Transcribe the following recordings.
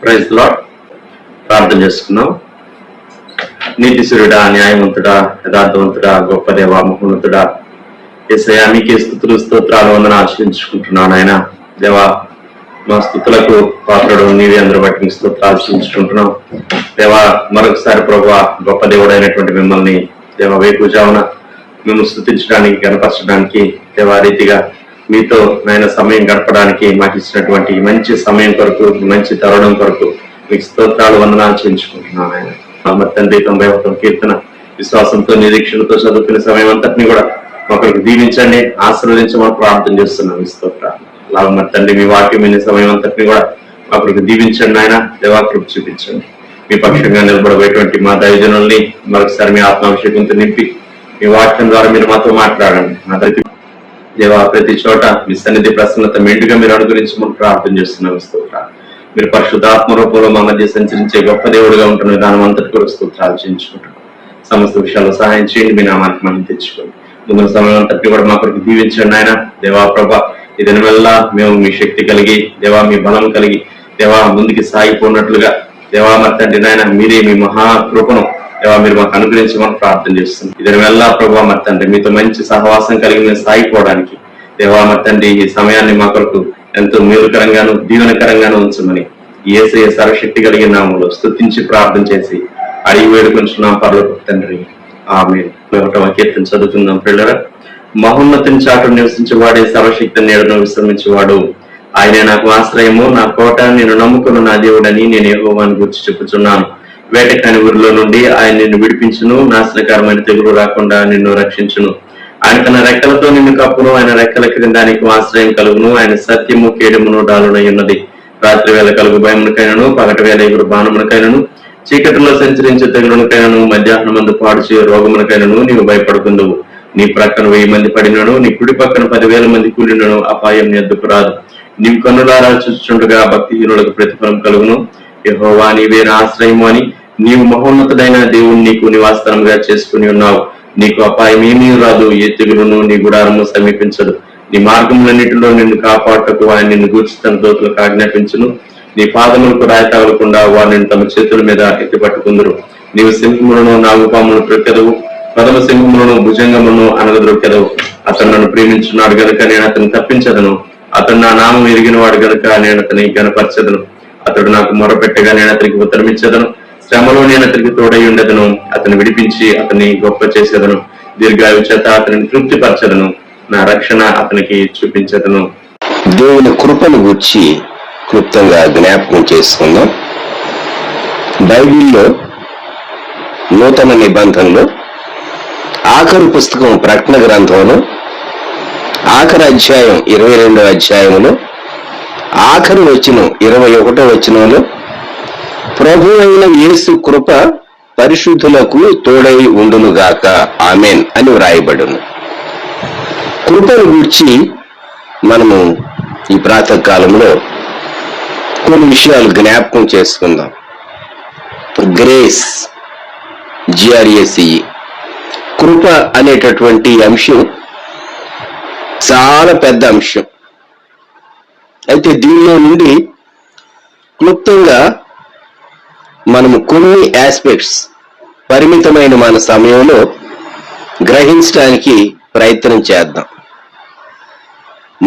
Praise lord. ప్రార్థన చేసుకున్నాం. నీతిశూరుడా, న్యాయవంతుడా, యథార్థవంతుడా, గొప్ప దేవా, మహోన్నతుడా, యేసయ్యా మీకే స్తుతులు స్తోత్రాలు వందనాలు ఆశ్రయించుకుంటున్నాను. ఆయన దేవా, మా స్తుతులకు పాత్రుడు నీవే, అందరూ బట్టి మీ స్తోత్రాలు ఆశ్రయించుకుంటున్నాం. దేవా, మరొకసారి ప్రభువా, గొప్ప దేవుడైనటువంటి మిమ్మల్ని దేవా వేకుజామున మేము స్తుతించడానికి, గణపరచడానికి, దేవా రీతిగా మీతో నాయన సమయం గడపడానికి మాకు ఇచ్చినటువంటి మంచి సమయం కొరకు, మంచి తరుణం కొరకు మీకు స్తోత్రాలు వందనాలు చేయించుకుంటున్నాను. ఆయన తండ్రి 91వ కీర్తన విశ్వాసంతో నిరీక్షణతో చదువుకునే సమయం అంతటిని కూడా ఒకరికి దీవించండి, ఆశీర్వదించమని ప్రార్థన చేస్తున్నాం. మీ స్తోత్రాలు అలాగే మరి తండ్రి మీ వాక్యం వినే సమయం అంతటిని కూడా ఒకరికి దీవించండి. ఆయన దేవాకృప చూపించండి. మీ పక్షంగా నిలబడబోయేటువంటి మా దైవజనుల్ని మరొకసారి మీ ఆత్మాభిషేకంతో నింపి మీ వాక్యం ద్వారా మీరు మాతో మాట్లాడండి. నా దగ్గర దేవా, ప్రతి చోట మీ సన్నిధి ప్రసన్నత మెండుగా మీరు అనుగ్రహించమని ప్రార్థన చేస్తున్నాం. స్తోత్రాలు. మీరు పరిశుద్ధాత్మ రూపంలో మా మధ్య సంచరించే గొప్ప దేవుడుగా ఉంటున్న విధానం అంతటి కూడా స్తోత్రాలు చేయించుకుంటున్నాం. సమస్త విషయాల్లో సహాయం చేయండి. మీ నామానికి మనం తెచ్చుకోండి. ముందు సమయం అంతటి కూడా మా కొరకు దీవించండి. ఆయన దేవా ప్రభా, ఈ దిన వల్ల మేము మీ శక్తి కలిగి, దేవా మీ బలం కలిగి, దేవా ముందుకి సాగిపోయినట్లుగా, దేవా మరి తండ్రి నాయన మీరే మీ మహాకృపను దేవా మీరు మాకు అనుగ్రహించమని ప్రార్థన చేస్తున్నాం. ఇద్దరి వల్ల ప్రభావ మరి తండ్రి మీతో మంచి సహవాసం కలిగి మేము సాగిపోవడానికి దేవా మరి తండ్రి ఈ సమయాన్ని మా కొరకు ఎంతో మేలుకరంగాను దీవెనకరంగాను ఉంచమని యేసయ్య సర్వశక్తి కలిగిన నామములో స్తుతించి ప్రార్థన చేసి అడిగి వేడుకొంచున్నాం పరలోక తండ్రి. ఆమేన్. 1వ కీర్తన చదువుకుందాం పిల్లరా. మహోన్నతిని చాటు నివసించేవాడే సర్వశక్తిని నీడను విశ్రమించేవాడు. ఆయనే నాకు ఆశ్రయము, నా కోట, నేను నమ్ముకున్న నా దేవుడని నేను యెహోవాను గురించి చెప్పుచున్నాను. వేటకాని ఊరిలో నుండి ఆయన నిన్ను విడిపించును, నాశనకరమైన తెగులు రాకుండా నిన్ను రక్షించును. ఆయన తన రెక్కలతో నిన్ను కప్పును, ఆయన రెక్కల క్రింద నీకు ఆశ్రయం కలుగును. ఆయన సత్యము కేడమును డాలునై ఉన్నది. రాత్రి వేళ కలుగు భయమునకైనను, పగటి వేళ ఎగురు బాణమునకైనను, చీకటిలో సంచరించే తెగులునకైనను, మధ్యాహ్నం మందు పాడుచే రోగమునకైనను నీవు భయపడుకుందువు. నీ ప్రక్కన 1000 మంది పడినను, నీ కుడి పక్కన 10,000 మంది కూలినను అపాయం నీ ఎద్దుకు రాదు. నీవు కన్నులారా చూచుచుండగా భక్తిహీనులకు ప్రతిఫలం కలుగును. యెహోవా నీవే నా ఆశ్రయము అని నీవు మహోన్నతుడైన దేవుని నీకు నివాసస్థలంగా చేసుకుని ఉన్నావు. నీకు అపాయం ఏమీ రాదు, ఏ తెగులును నీ గుడారము సమీపించదు. నీ మార్గములన్నిటిలో నిన్ను కాపాడుటకు ఆయన నిన్ను గూర్చి తన దూతలకు ఆజ్ఞాపించును. నీ పాదములకు రాయి తగలకుండా వారిని తమ చేతుల మీద ఎత్తిపట్టుకుందరు. నీవు సింహములను, నాగుపాములను ప్రొక్కెదవు, పదమ సింహములను, భుజంగములను అనగదొక్కెదవు. అతను నన్ను ప్రేమించున్నాడు గనుక నేను అతను తప్పించదను. అతను నా నామం ఎరిగిన వాడు గనుక నేను అతని గనపరచదను. అతడు నాకు మొరపెట్టగా నేను అతనికి ఉత్తరమిచ్చేదను. శ్రమలో నేను అతనికి తోడై ఉండేదను. అతను విడిపించి అతన్ని గొప్ప చేసేదను. దీర్ఘాయు చేత అతనిని తృప్తిపరచదను. నా రక్షణ అతనికి చూపించదను. దేవుని కృపను గురించి క్లుప్తంగా జ్ఞాపకం చేసుకుందాం. బైబిల్లో నూతన నిబంధనలో ఆఖరు పుస్తకం ప్రకటన గ్రంథంలో ఆఖరి అధ్యాయం 22వ అధ్యాయంలో ఆఖరి వచనం 21వ వచనంలో ప్రభు అయిన యేసు కృప పరిశుద్ధులకు తోడై ఉండునుగాక ఆమెన్ అని వ్రాయబడును. కృపను గూర్చి మనము ఈ ప్రాతకాలంలో కొన్ని విషయాలు జ్ఞాపకం చేసుకుందాం. గ్రేస్, GRACE, కృప అనేటటువంటి అంశం చాలా పెద్ద అంశం. అయితే దీనిలో నుండి క్లుప్తంగా మనము కొన్ని ఆస్పెక్ట్స్ పరిమితమైన మన సమయంలో గ్రహించడానికి ప్రయత్నం చేద్దాం.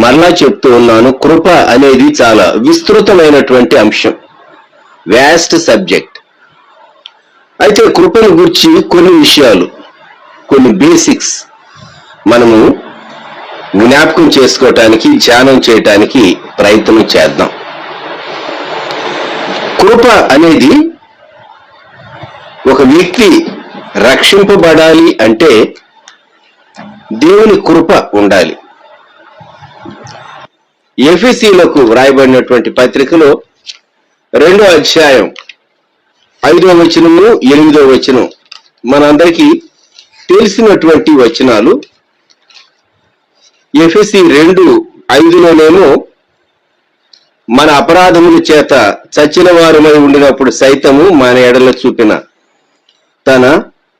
మరలా చెప్తూ ఉన్నాను, కృప అనేది చాలా విస్తృతమైనటువంటి అంశం, వ్యాస్ట్ సబ్జెక్ట్. అయితే కృపను గురించి కొన్ని విషయాలు, కొన్ని బేసిక్స్ మనము జ్ఞాపకం చేసుకోవటానికి, ధ్యానం చేయటానికి ప్రయత్నం చేద్దాం. కృప అనేది ఒక వ్యక్తి రక్షింపబడాలి అంటే దేవుని కృప ఉండాలి. ఎఫెసీయులకు వ్రాయబడినటువంటి పత్రికలో 2వ అధ్యాయం 5వ వచనము 8వ వచనం మనందరికీ తెలిసినటువంటి వచనాలు. ఎఫెసీ 2:5లోనేమో మన అపరాధముల చేత చచ్చిన వారమై ఉండినప్పుడు సైతము మన ఎడల చూపిన తన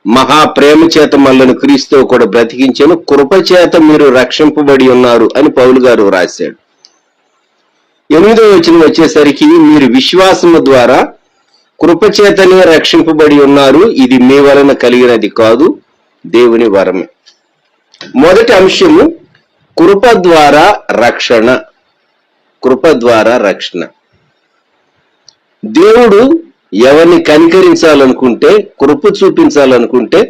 మహాప్రేమ చేత మనలను క్రీస్తుతో కూడా బ్రతికించెను, కృప చేత మీరు రక్షింపబడి ఉన్నారు అని పౌలు గారు రాశాడు. 8వ వచనం వచ్చేసరికి మీరు విశ్వాసము ద్వారా కృపచేతనే రక్షింపబడి ఉన్నారు, ఇది మీ వలన కలిగినది కాదు, దేవుని వరమే. మొదటి అంశము కృప ద్వారా రక్షణ. కృప ద్వారా రక్షణ. దేవుడు ఎవరిని కనికరించాలనుకుంటే, కృప చూపించాలనుకుంటే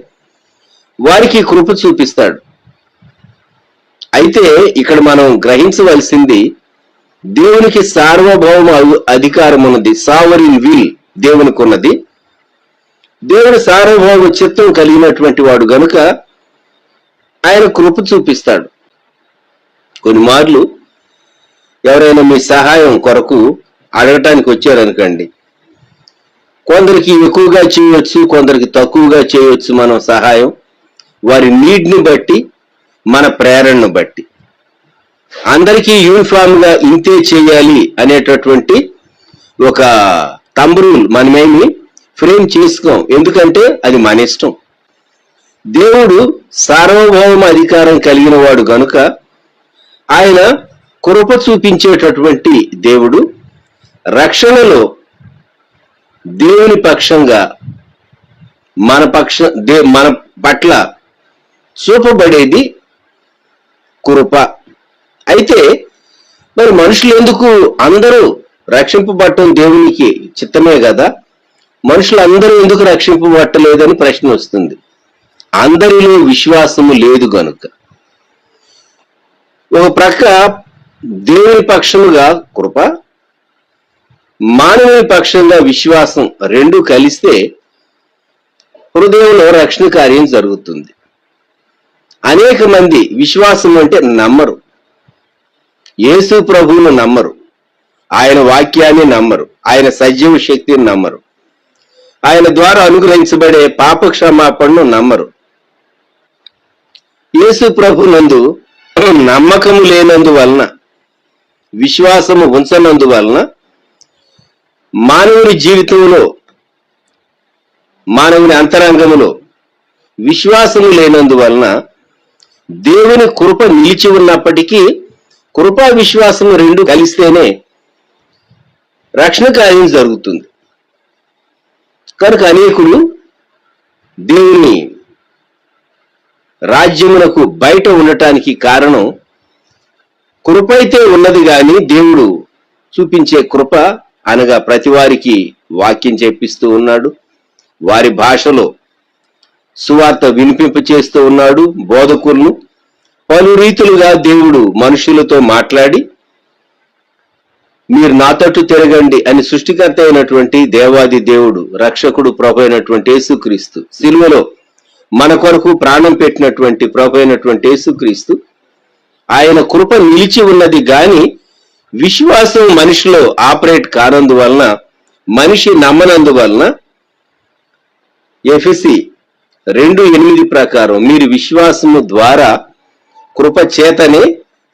వారికి కృప చూపిస్తాడు. అయితే ఇక్కడ మనం గ్రహించవలసింది, దేవునికి సార్వభౌమ అధికారం ఉన్నది, సావరిన్ విల్ దేవునికి ఉన్నది. దేవుడు సార్వభౌమ చిత్తం కలిగినటువంటి వాడు గనుక ఆయన కృప చూపిస్తాడు. కొన్ని మార్లు ఎవరైనా మీ సహాయం కొరకు అడగటానికి వచ్చారనుకోండి, కొందరికి ఎక్కువగా చేయొచ్చు, కొందరికి తక్కువగా చేయొచ్చు మనం సహాయం, వారి నీడ్ని బట్టి, మన ప్రేరణను బట్టి. అందరికీ యూనిఫామ్ గా ఇంతే చేయాలి అనేటటువంటి ఒక థంబ్ రూల్ మనమేమి ఫ్రేమ్ చేసుకోం, ఎందుకంటే అది మన ఇష్టం. దేవుడు సార్వభౌమ అధికారం కలిగిన వాడు గనుక ఆయన కృప చూపించేటటువంటి దేవుడు. రక్షణలో దేవుని పక్షంగా మన పట్ల చూపబడేది కృప. అయితే మరి మనుషులు ఎందుకు అందరూ రక్షింపబడటం దేవునికి చిత్తమే కదా, మనుషులు అందరూ ఎందుకు రక్షింపబట్టలేదని ప్రశ్న వస్తుంది. అందరిలో విశ్వాసము లేదు గనుక. ఒక ప్రక్క దేవుని పక్షముగా కృప, మానవుని పక్షంగా విశ్వాసం రెండు కలిస్తే హృదయంలో రక్షణ కార్యం జరుగుతుంది. అనేక మంది విశ్వాసం అంటే నమ్మరు, యేసు ప్రభువును నమ్మరు, ఆయన వాక్యాన్ని నమ్మరు, ఆయన సజీవ శక్తిని నమ్మరు, ఆయన ద్వారా అనుగ్రహించబడే పాప క్షమాపణను నమ్మరు. యేసు ప్రభునందు నమ్మకము లేనందువలన, విశ్వాసము ఉంచనందువలన మానవుని జీవితంలో, మానవుని అంతరంగములో విశ్వాసము లేనందువలన దేవుని కృప నిలిచి ఉన్నప్పటికీ కృపా విశ్వాసము రెండు కలిస్తేనే రక్షణ కార్యం జరుగుతుంది. కనుక అనేకులు దేవుని రాజ్యమునకు బయట ఉండటానికి కారణం కృప అయితే ఉన్నది, కానీ దేవుడు చూపించే కృప అనగా ప్రతి వారికి వాక్యం చెప్పిస్తూ ఉన్నాడు, వారి భాషలో సువార్త వినిపింప చేస్తూ ఉన్నాడు. బోధకులను పలు రీతులుగా దేవుడు మనుషులతో మాట్లాడి మీరు నా తట్టు తిరగండి అని సృష్టికర్త అయినటువంటి దేవాది దేవుడు, రక్షకుడు ప్రభు అయినటువంటి యేసుక్రీస్తు, సిలువలో మన కొరకు ప్రాణం పెట్టినటువంటి ప్రభు అయినటువంటి యేసుక్రీస్తు, ఆయన కృప నిలిచి ఉన్నది గాని విశ్వాసం మనిషిలో ఆపరేట్ కానందువలన, మనిషి నమ్మనందువలన ఎఫెసీ 2:8 ప్రకారం మీరు విశ్వాసము ద్వారా కృప చేతనే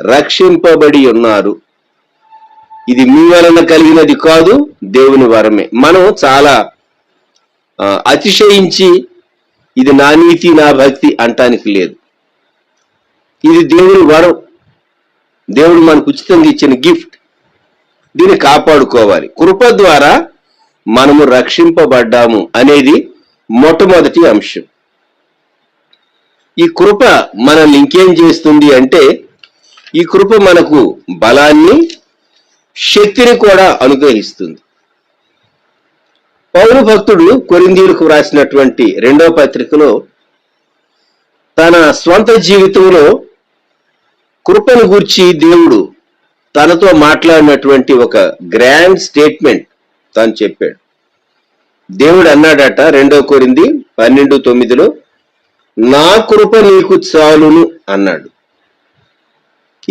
రక్షింపబడి ఉన్నారు, ఇది మీ వలన కలిగినది కాదు, దేవుని వరమే. మనం చాలా అతిశయించి ఇది నా నీతి నా భక్తి అంటానికి లేదు. ఇది దేవుని వరం, దేవుడు మనకు ఉచితంగా ఇచ్చిన గిఫ్ట్, దీన్ని కాపాడుకోవాలి. కృప ద్వారా మనము రక్షింపబడ్డాము అనేది మొట్టమొదటి అంశం. ఈ కృప మనల్ని ఇంకేం చేస్తుంది అంటే, ఈ కృప మనకు బలాన్ని, శక్తిని కూడా అనుగ్రహిస్తుంది. పౌలు భక్తుడు కొరింథీయులకు వ్రాసినటువంటి 2వ పత్రికలో తన స్వంత జీవితంలో కృపను గూర్చి దేవుడు తనతో మాట్లాడినటువంటి ఒక గ్రాండ్ స్టేట్మెంట్ తాను చెప్పాడు. దేవుడు అన్నాడట 2 కొరింథీ 12:9 నా కృప నీకు చాలును అన్నాడు.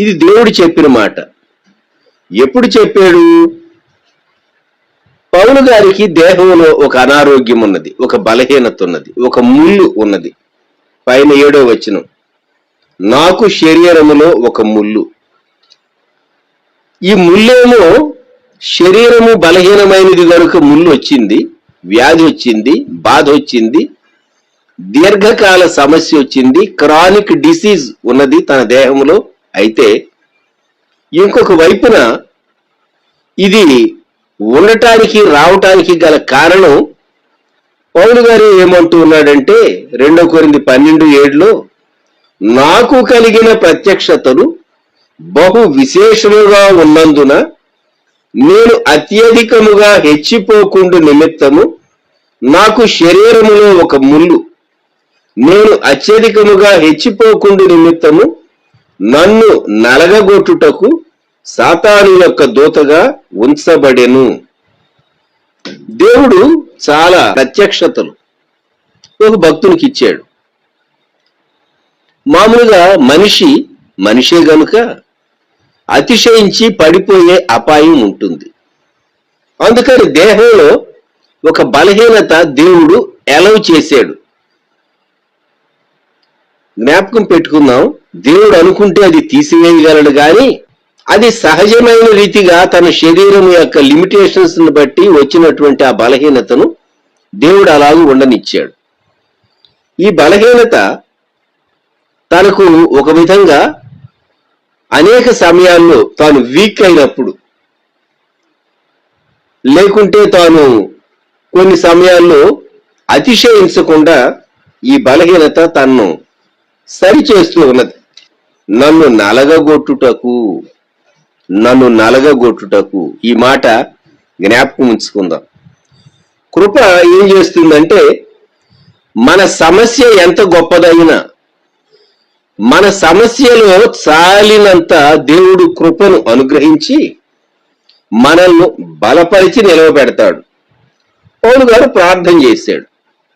ఇది దేవుడు చెప్పిన మాట. ఎప్పుడు చెప్పాడు? పౌలు గారికి దేహంలో ఒక అనారోగ్యం ఉన్నది, ఒక బలహీనత ఉన్నది, ఒక ముళ్ళు ఉన్నది. పైన 7వ వచనం, నాకు శరీరములో ఒక ముళ్ళు. ఈ ముళ్ళేమో శరీరము బలహీనమైనది కనుక ముళ్ళు వచ్చింది, వ్యాధి వచ్చింది, బాధ వచ్చింది, దీర్ఘకాల సమస్య వచ్చింది, క్రానిక్ డిసీజ్ ఉన్నది తన దేహంలో. అయితే ఇంకొక వైపున ఇది ఉండటానికి రావటానికి గల కారణం పౌలు గారు ఏమంటూ ఉన్నాడంటే 2 కొరింథీ 12:7లో నాకు కలిగిన ప్రత్యక్షతలు బహు విశేషముగా ఉన్నందున నేను అత్యధికముగా హెచ్చిపోకుండు నిమిత్తము నాకు శరీరములో ఒక ముళ్ళు, నేను అత్యధికముగా హెచ్చిపోకుండు నిమిత్తము నన్ను నలగగొట్టుటకు సాతాను యొక్క దూతగా ఉంచబడెను. దేవుడు చాలా ప్రత్యక్షతలు ఒక భక్తునికి ఇచ్చాడు. మామూలుగా మనిషే గనుక అతిశయించి పడిపోయే అపాయం ఉంటుంది. అందుకని దేహంలో ఒక బలహీనత దేవుడు అలౌ చేశాడు. జ్ఞాపకం పెట్టుకుందాం, దేవుడు అనుకుంటే అది తీసివేయగలడు కానీ అది సహజమైన రీతిగా తన శరీరం యొక్క లిమిటేషన్స్ ని బట్టి వచ్చినటువంటి ఆ బలహీనతను దేవుడు అలాగే ఉండనిచ్చాడు. ఈ బలహీనత తనకు ఒక విధంగా అనేక సమయాల్లో తాను వీక్ అయినప్పుడు, లేకుంటే తాను కొన్ని సమయాల్లో అతిశయించకుండా ఈ బలహీనత తన్ను సరిచేస్తూ ఉన్నది. నన్ను నలగగొట్టుటకు ఈ మాట జ్ఞాపకం ఉంచుకుందాం. కృప ఏం చేస్తుందంటే మన సమస్య ఎంత గొప్పదైనా మన సమస్యలో చాలినంత దేవుడు కృపను అనుగ్రహించి మనల్ని బలపరిచి నిలవబెడతాడు. పౌలు గారు ప్రార్థన చేశాడు.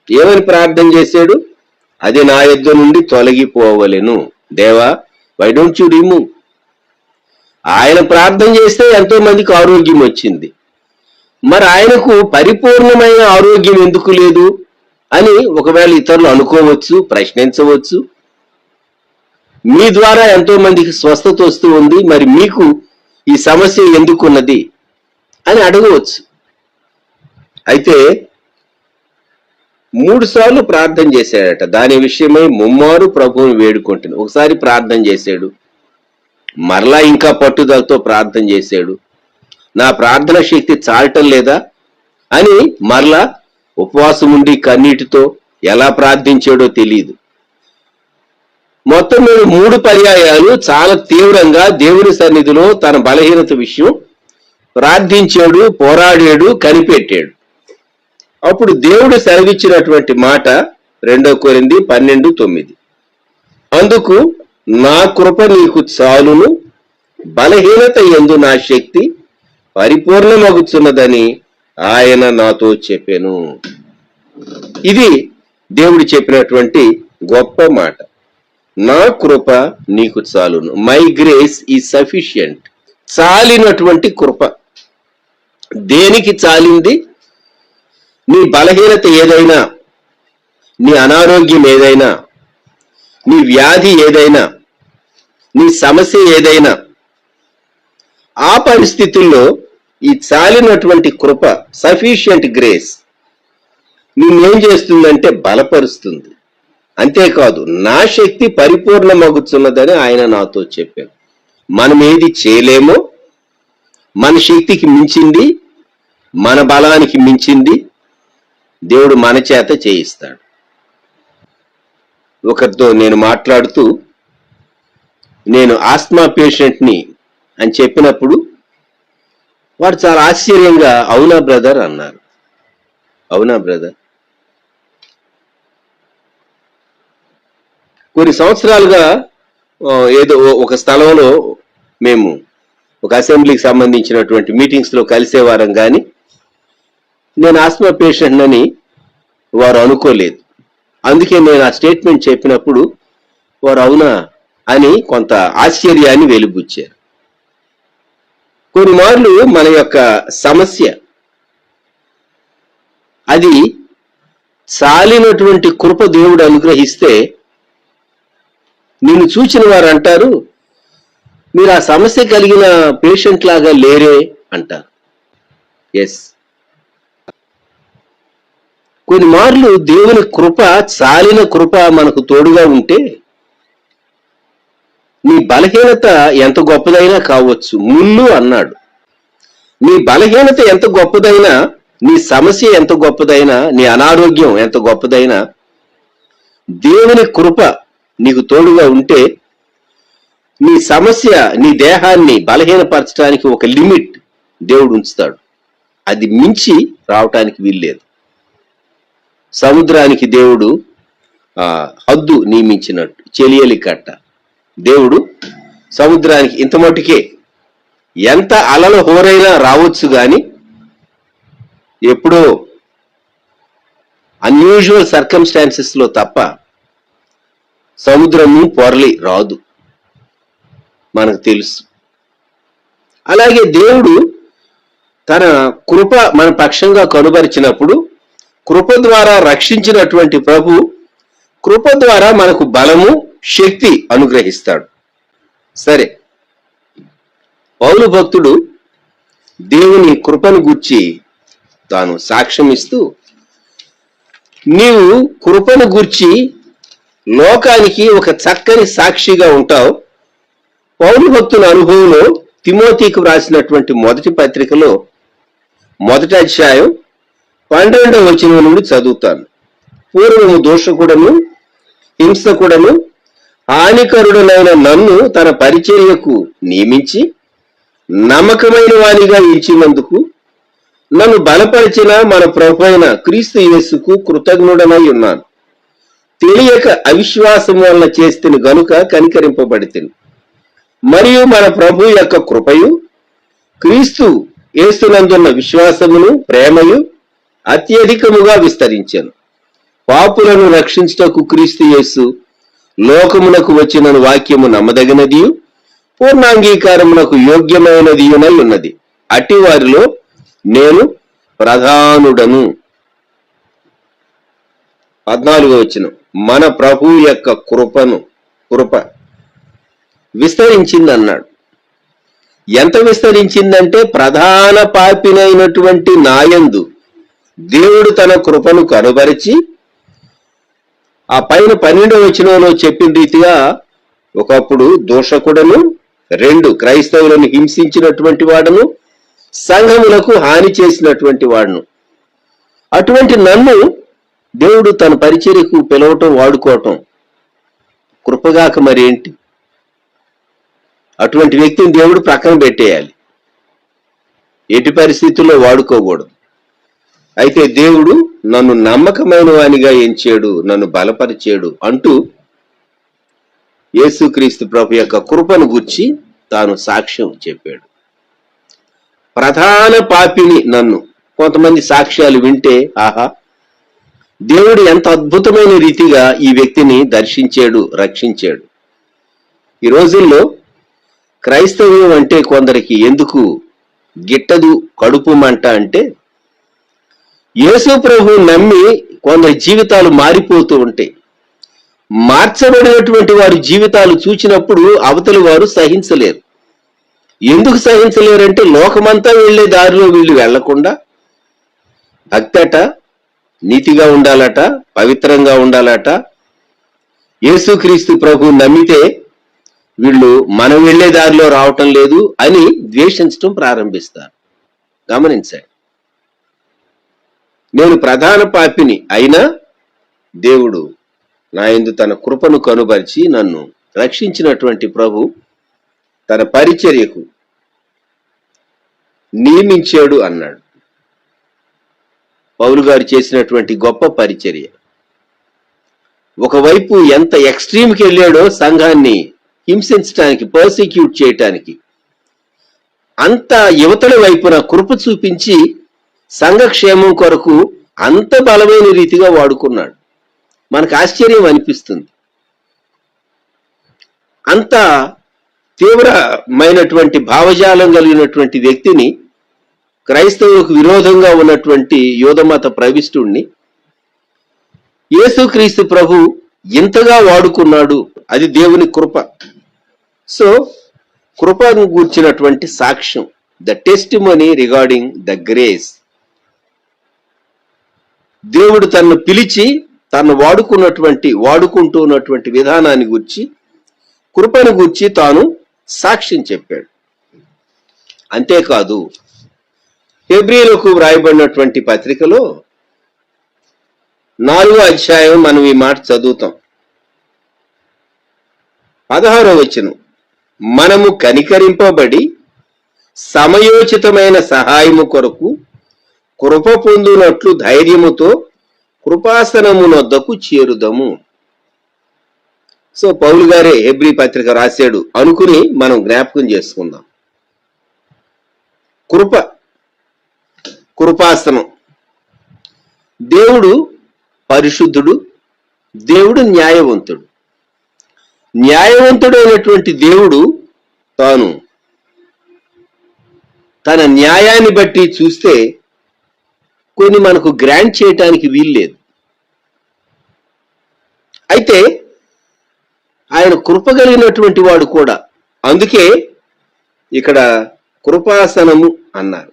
ఏమని ప్రార్థన చేశాడు? అది నా యొద్ద నుండి తొలగిపోవలెను. దేవా, వై డోంట్ యు రిమూవ్. ఆయన ప్రార్థన చేస్తే ఎంతో మందికి ఆరోగ్యం వచ్చింది. మరి ఆయనకు పరిపూర్ణమైన ఆరోగ్యం ఎందుకు లేదు అని ఒకవేళ ఇతరులు అనుకోవచ్చు, ప్రశ్నించవచ్చు. మీ ద్వారా ఎంతో మందికి స్వస్థత వస్తూ ఉంది, మరి మీకు ఈ సమస్య ఎందుకున్నది అని అడగవచ్చు. అయితే 3 సార్లు ప్రార్థన చేశాడట. దాని విషయమై ముమ్మారు ప్రభువుని వేడుకుంటుంది. ఒకసారి ప్రార్థన చేశాడు, మరలా ఇంకా పట్టుదలతో ప్రార్థన చేశాడు. నా ప్రార్థన శక్తి చాలటం లేదా అని మరలా ఉపవాసం ఉండి కన్నీటితో ఎలా ప్రార్థించాడో తెలియదు. మొత్తం మీద 3 పర్యాయాలు చాలా తీవ్రంగా దేవుని సన్నిధిలో తన బలహీనత విషయం ప్రార్థించాడు, పోరాడాడు, కనిపెట్టాడు. అప్పుడు దేవుడు సెలవిచ్చినటువంటి మాట 2 కొరింథీ 12:9, అందుకు నా కృప నీకు చాలును, బలహీనత యందు నా శక్తి పరిపూర్ణమగుచున్నదని ఆయన నాతో చెప్పెను. ఇది దేవుడు చెప్పినటువంటి గొప్ప మాట. నా కృప నీకు చాలును, మై గ్రేస్ ఈజ్ సఫిషియంట్. చాలినటువంటి కృప. దేనికి చాలింది? నీ బలహీనత ఏదైనా, నీ అనారోగ్యం ఏదైనా, నీ వ్యాధి ఏదైనా, నీ సమస్య ఏదైనా, ఆ పరిస్థితుల్లో ఈ చాలినటువంటి కృప, సఫిషియంట్ గ్రేస్, నిన్నేం చేస్తుందంటే బలపరుస్తుంది. అంతేకాదు నా శక్తి పరిపూర్ణమగుచున్నదని ఆయన నాతో చెప్పారు. మనం ఏది చేయలేమో, మన శక్తికి మించింది, మన బలానికి మించింది దేవుడు మన చేత చేయిస్తాడు. ఒకరితో నేను మాట్లాడుతూ, నేను ఆస్మా పేషెంట్ని అని చెప్పినప్పుడు వాడు చాలా ఆశ్చర్యంగా అవునా బ్రదర్ అన్నారు. అవునా బ్రదర్. కొన్ని సంవత్సరాలుగా ఏదో ఒక స్థలంలో మేము ఒక అసెంబ్లీకి సంబంధించినటువంటి మీటింగ్స్ లో కలిసేవారం, కానీ నేను ఆస్మా పేషెంట్ అని వారు అనుకోలేదు. అందుకే నేను ఆ స్టేట్మెంట్ చెప్పినప్పుడు వారు అవునా అని కొంత ఆశ్చర్యాన్ని వెలిబుచ్చారు. కొన్ని మార్లు మన యొక్క సమస్య అది చాలినటువంటి కృప దేవుడు అనుగ్రహిస్తే నిన్ను చూచిన వారు అంటారు, మీరు ఆ సమస్య కలిగిన పేషెంట్ లాగా లేరే అంటారు. ఎస్, కొన్ని మార్లు దేవుని కృప, చాలిన కృప మనకు తోడుగా ఉంటే నీ బలహీనత ఎంత గొప్పదైనా కావచ్చు. ముళ్ళు అన్నాడు, నీ బలహీనత ఎంత గొప్పదైనా, నీ సమస్య ఎంత గొప్పదైనా, నీ అనారోగ్యం ఎంత గొప్పదైనా, దేవుని కృప నీకు తోడుగా ఉంటే నీ సమస్య, నీ దేహాన్ని బలహీనపరచడానికి ఒక లిమిట్ దేవుడు ఉంచుతాడు. అది మించి రావటానికి వీల్లేదు. సముద్రానికి దేవుడు హద్దు నియమించినట్టు, చెలియలి కట్ట దేవుడు సముద్రానికి ఇంత మటుకే, ఎంత అలల హోరైనా రావచ్చు గాని ఎప్పుడో అన్యూజువల్ సర్కమ్స్టాన్సెస్ లో తప్ప సముద్రము పొరలి రాదు, మనకు తెలుసు. అలాగే దేవుడు తన కృప మన పక్షంగా కనుబరిచినప్పుడు, కృప ద్వారా రక్షించినటువంటి ప్రభు కృప ద్వారా మనకు బలము, శక్తి అనుగ్రహిస్తాడు. సరే, పౌలు భక్తుడు దేవుని కృపను గూర్చి తాను సాక్ష్యం ఇస్తూ, నీవు కృపను గూర్చి లోకానికి ఒక చక్కని సాక్షిగా ఉంటావు. పౌలు భక్తుల అనుభవంలో తిమోతికి వ్రాసినటువంటి మొదటి పత్రికలో 1వ అధ్యాయం 12వ వచనం నుండి చదువుతాను. పూర్వము దోషకుడను, హింసకుడను, హానికరుడనైన నన్ను తన పరిచర్యకు నియమించి నమ్మకమైన వానిగా ఇచ్చినందుకు నన్ను బలపరిచిన మన ప్రభువైన క్రీస్తు యేసుకు కృతజ్ఞుడనై ఉన్నాను. తెలియక అవిశ్వాసం వలన చేస్తుని గనుక కనికరింపబడితిని. మరియు మన ప్రభు యొక్క కృపయు క్రీస్తు యేసునందున్న విశ్వాసమును ప్రేమయు అత్యధికముగా విస్తరించాను. పాపులను రక్షించుటకు క్రీస్తు యేసు లోకమునకు వచ్చిన వాక్యము నమ్మదగినదియు పూర్ణాంగీకారమునకు యోగ్యమైనదియునై ఉన్నది. అట్టి వారిలో నేను ప్రధానుడను. 14వ వచనం, మన ప్రభు యొక్క కృప విస్తరించింది అన్నాడు. ఎంత విస్తరించిందంటే, ప్రధాన పాపినైనటువంటి నాయందు దేవుడు తన కృపను కనుబరిచి, ఆ పైన 12వ వచనంలో చెప్పిన రీతిగా ఒకప్పుడు దోషకుడను, 2 క్రైస్తవులను హింసించినటువంటి వాడను, సంఘములకు హాని చేసినటువంటి వాడును. అటువంటి నన్ను దేవుడు తన పరిచర్యకు పిలవటం, వాడుకోవటం కృపగాక మరి ఏంటి? అటువంటి వ్యక్తిని దేవుడు ప్రక్కన పెట్టేయాలి, ఎట్టి పరిస్థితుల్లో వాడుకోకూడదు. అయితే దేవుడు నన్ను నమ్మకమైన వానిగా ఎంచాడు, నన్ను బలపరిచాడు అంటూ యేసుక్రీస్తు ప్రభు యొక్క కృపను గుర్చి తాను సాక్ష్యం చెప్పాడు. ప్రధాన పాపిని నన్ను, కొంతమంది సాక్ష్యాలు వింటే ఆహా, దేవుడు ఎంత అద్భుతమైన రీతిగా ఈ వ్యక్తిని దర్శించాడు, రక్షించాడు. ఈ రోజుల్లో క్రైస్తవ్యం అంటే కొందరికి ఎందుకు గిట్టదు, కడుపు మంట అంటే, యేసు ప్రభు నమ్మి కొందరి జీవితాలు మారిపోతూ ఉంటాయి. మార్చబడినటువంటి వారి జీవితాలు చూచినప్పుడు అవతలి వారు సహించలేరు. ఎందుకు సహించలేరంటే, లోకమంతా వెళ్లే దారిలో వీళ్ళు వెళ్లకుండా భక్తట, నీతిగా ఉండాలట, పవిత్రంగా ఉండాలట, యేసుక్రీస్తు ప్రభు నమ్మితే వీళ్ళు మనం వెళ్లే దారిలో రావటం లేదు అని ద్వేషించటం ప్రారంభిస్తారు. గమనించండి, నేను ప్రధాన పాపిని అయినా దేవుడు నా యందు తన కృపను కనుబరిచి నన్ను రక్షించినటువంటి ప్రభు తన పరిచర్యకు నియమించాడు అన్నాడు. పౌలు గారు చేసినటువంటి గొప్ప పరిచర్య. ఒకవైపు ఎంత ఎక్స్ట్రీమ్కి వెళ్ళాడో సంఘాన్ని హింసించడానికి, పర్సిక్యూట్ చేయటానికి, అంత యువతల వైపున కృప చూపించి సంఘక్షేమం కొరకు అంత బలమైన రీతిగా వాడుకున్నాడు. మనకు ఆశ్చర్యం అనిపిస్తుంది. అంత తీవ్రమైనటువంటి భావజాలం కలిగినటువంటి వ్యక్తిని, క్రైస్తవులకు విరోధంగా ఉన్నటువంటి యూదమత ప్రవిష్టుణ్ణి యేసుక్రీస్తు ప్రభు ఇంతగా వాడుకున్నాడు. అది దేవుని కృప. సో కృపను గూర్చినటువంటి సాక్ష్యం, the testimony regarding the grace. దేవుడు తనను పిలిచి తను వాడుకుంటూ ఉన్నటువంటి విధానాన్ని గూర్చి, కృపను గూర్చి తాను సాక్ష్యం చెప్పాడు. అంతేకాదు, హెబ్రీయులకు వ్రాయబడినటువంటి పత్రికలో 4వ అధ్యాయం మనం ఈ మాట చదువుతాం. 16వ వచనం, మనము కనికరింపబడి సమయోచితమైన సహాయము కొరకు కృప పొందునట్లు ధైర్యముతో కృపాసనమునొద్దకు చేరుదము. సో పౌలు గారే హెబ్రీ పత్రిక రాశాడు అనుకుని మనం జ్ఞాపకం చేసుకుందాం. కృపాసనం. దేవుడు పరిశుద్ధుడు, దేవుడు న్యాయవంతుడు. న్యాయవంతుడైనటువంటి దేవుడు తాను తన న్యాయాన్ని బట్టి చూస్తే కొన్ని మనకు గ్రాంట్ చేయటానికి వీల్లేదు. అయితే ఆయన కృప కలిగినటువంటి వాడు కూడా. అందుకే ఇక్కడ కృపాసనము అన్నారు.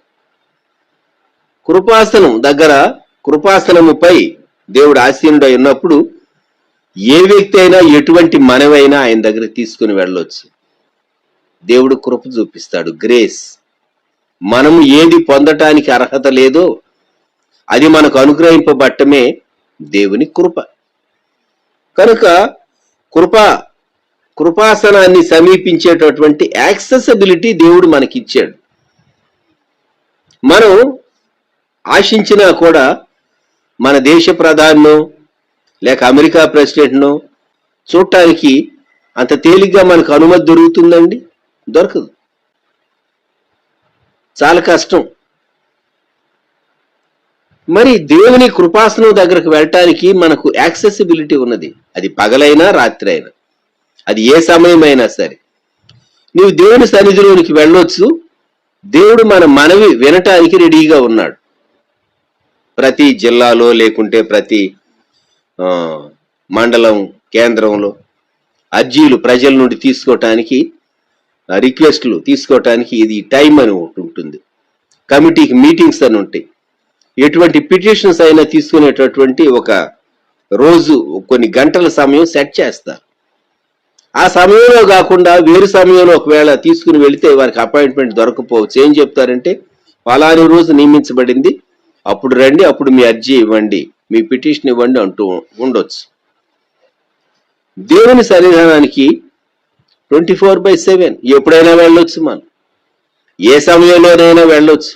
కృపాసనం దగ్గర, కృపాసనముపై దేవుడు ఆసీనుడై ఉన్నప్పుడు ఏ వ్యక్తి అయినా ఎటువంటి మనవైనా ఆయన దగ్గర తీసుకుని వెళ్ళొచ్చు. దేవుడు కృప చూపిస్తాడు, గ్రేస్. మనము ఏది పొందటానికి అర్హత లేదో అది మనకు అనుగ్రహింపబట్టమే దేవుని కృప. కనుక కృపాసనాన్ని సమీపించేటటువంటి యాక్సెసిబిలిటీ దేవుడు మనకిచ్చాడు. మనం ఆశించినా కూడా మన దేశ ప్రధానినో లేక అమెరికా ప్రెసిడెంట్నో చూడటానికి అంత తేలిగ్గా మనకు అనుమతి దొరుకుతుందండి? దొరకదు, చాలా కష్టం. మరి దేవుని కృపాసనం దగ్గరకు వెళ్ళటానికి మనకు యాక్సెసిబిలిటీ ఉన్నది. అది పగలైనా రాత్రి అయినా, అది ఏ సమయమైనా సరే నీవు దేవుని సన్నిధిలోనికి వెళ్ళొచ్చు. దేవుడు మన మనవి వినటానికి రెడీగా ఉన్నాడు. ప్రతి జిల్లాలో లేకుంటే ప్రతి మండలం కేంద్రంలో అర్జీలు ప్రజల నుండి తీసుకోవటానికి, రిక్వెస్ట్లు తీసుకోవటానికి ఇది టైం అని ఒకటి ఉంటుంది. కమిటీకి మీటింగ్స్ అని ఉంటాయి. ఎటువంటి పిటిషన్స్ అయినా తీసుకునేటటువంటి ఒక రోజు, కొన్ని గంటల సమయం సెట్ చేస్తారు. ఆ సమయంలో కాకుండా వేరు సమయంలో ఒకవేళ తీసుకుని వెళితే వారికి అపాయింట్మెంట్ దొరకపోవచ్చు. ఏం చెప్తారంటే, ఫలాని రోజు నియమించబడింది, అప్పుడు రండి, అప్పుడు మీ అర్జీ ఇవ్వండి, మీ పిటిషన్ ఇవ్వండి అంటూ ఉండొచ్చు. దేవుని సన్నిధానానికి 24/7 ఎప్పుడైనా వెళ్ళొచ్చు. మనం ఏ సమయంలోనైనా వెళ్ళొచ్చు.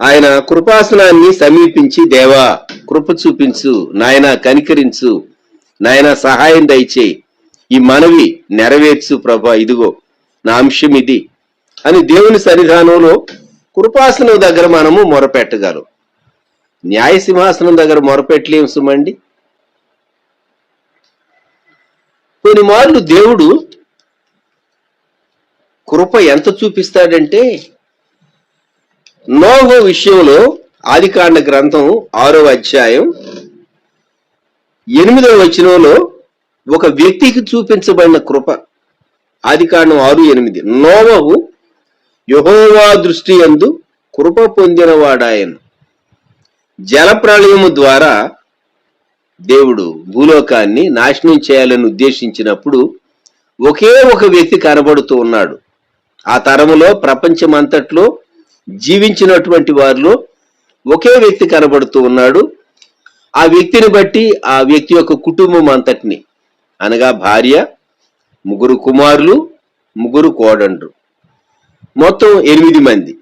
ఆయన కృపాసనాన్ని సమీపించి, దేవా కృప చూపించు, నాయన కనికరించు, నాయన సహాయం దయచేయి, ఈ మనవి నెరవేర్చు ప్రభా, ఇదిగో నా అంశం ఇది అని దేవుని సన్నిధానంలో కృపాసనం దగ్గర మనము మొరపెట్టగలం. న్యాయ సింహాసనం దగ్గర మొరపెట్టలేం సుమండి. కొన్ని మార్లు దేవుడు కృప ఎంత చూపిస్తాడంటే, నోహు విషయంలో ఆదికాండ గ్రంథం 6వ అధ్యాయం 8వ వచనంలో ఒక వ్యక్తికి చూపించబడిన కృప. ఆదికాండం 6:8, నోవహు యెహోవా దృష్టి యందు కృప పొందినవాడాయను. జలప్రళయము ద్వారా దేవుడు భూలోకాన్ని నాశనం చేయాలని ఉద్దేశించినప్పుడు ఒకే ఒక వ్యక్తి కనబడుతూ ఉన్నాడు. ఆ తరములో ప్రపంచమంతట్లో జీవించినటువంటి వారిలో ఒకే వ్యక్తి కనబడుతూ ఉన్నాడు. ఆ వ్యక్తిని బట్టి ఆ వ్యక్తి యొక్క కుటుంబం అంతటిని, అనగా భార్య, 3 కుమారులు, 3 కోడండ్రు, మొత్తం 8 మంది.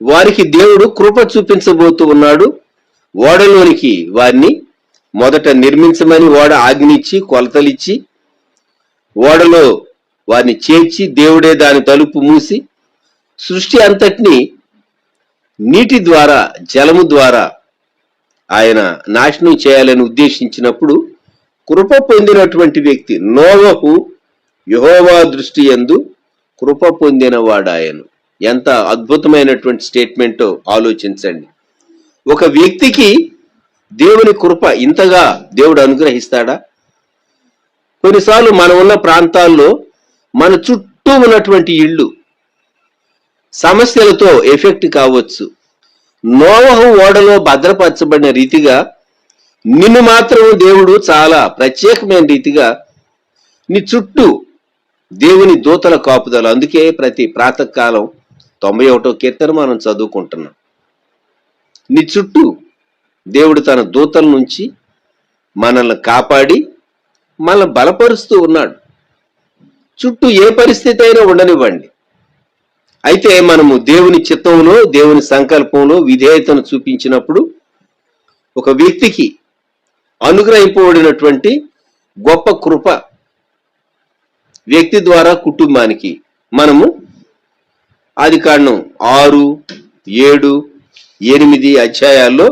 వారికి దేవుడు కృప చూపించబోతూ ఉన్నాడు. ఓడలోనికి వారిని మొదట నిర్మించమని ఓడ ఆజ్ఞించి, కొలతలిచ్చి, ఓడలో వారిని చేర్చి, దేవుడే దాని తలుపు మూసి సృష్టి అంతటిని నీటి ద్వారా, జలము ద్వారా ఆయన నాశనం చేయాలని ఉద్దేశించినప్పుడు కృప పొందినటువంటి వ్యక్తి నోవహు యెహోవా దృష్టి యందు కృప పొందినవాడాయను. ఎంత అద్భుతమైనటువంటి స్టేట్మెంటో ఆలోచించండి. ఒక వ్యక్తికి దేవుని కృప ఇంతగా దేవుడు అనుగ్రహిస్తాడా? కొన్నిసార్లు మనం ఉన్న ప్రాంతాల్లో మన చుట్టూ ఉన్నటువంటి ఇళ్ళు సమస్యలతో ఎఫెక్ట్ కావచ్చు. నోవహు ఓడలో భద్రపరచబడిన రీతిగా నిన్ను మాత్రం దేవుడు చాలా ప్రత్యేకమైన రీతిగా నీ చుట్టూ దేవుని దూతల కాపుదల. అందుకే ప్రతి ప్రాతకాలం 91వ కీర్తన మనం చదువుకుంటున్నాం. నీ చుట్టూ దేవుడు తన దూతల నుంచి మనల్ని కాపాడి మనల్ని బలపరుస్తూ ఉన్నాడు. చుట్టూ ఏ పరిస్థితి అయినా ఉండనివ్వండి. అయితే మనము దేవుని చిత్తంలో, దేవుని సంకల్పంలో విధేయతను చూపించినప్పుడు ఒక వ్యక్తికి అనుగ్రహింపబడినటువంటి గొప్ప కృప వ్యక్తి ద్వారా కుటుంబానికి మనము ఆదికాండం 6, 7, 8 అధ్యాయాల్లో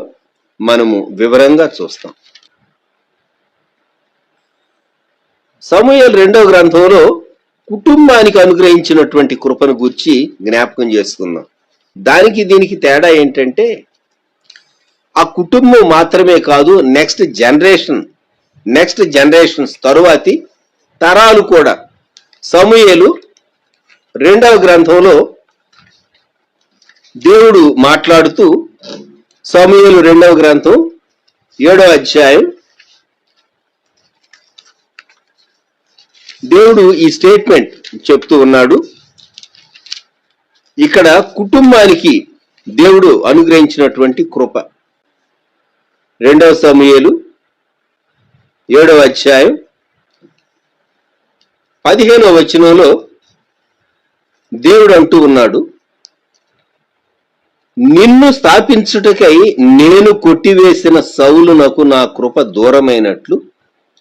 మనము వివరంగా చూస్తాం. సమూయేలు 2వ గ్రంథంలో కుటుంబానికి అనుగ్రహించినటువంటి కృపను గురించి జ్ఞాపకం చేసుకుందాం. దానికి దీనికి తేడా ఏంటంటే ఆ కుటుంబం మాత్రమే కాదు, నెక్స్ట్ జనరేషన్స్ తరువాతి తరాలు కూడా. సమూయేలు 2వ గ్రంథంలో దేవుడు మాట్లాడుతూ సమూయేలు 2వ గ్రంథం 7వ అధ్యాయం దేవుడు ఈ స్టేట్మెంట్ చెప్తూ ఉన్నాడు. ఇక్కడ కుటుంబానికి దేవుడు అనుగ్రహించినటువంటి కృప 2వ సమూయేలు 7వ అధ్యాయం 15వ వచనంలో దేవుడు అంటూ ఉన్నాడు, నిన్ను స్థాపించుటకై నేను కొట్టివేసిన సౌలునకు నా కృప దూరమైనట్లు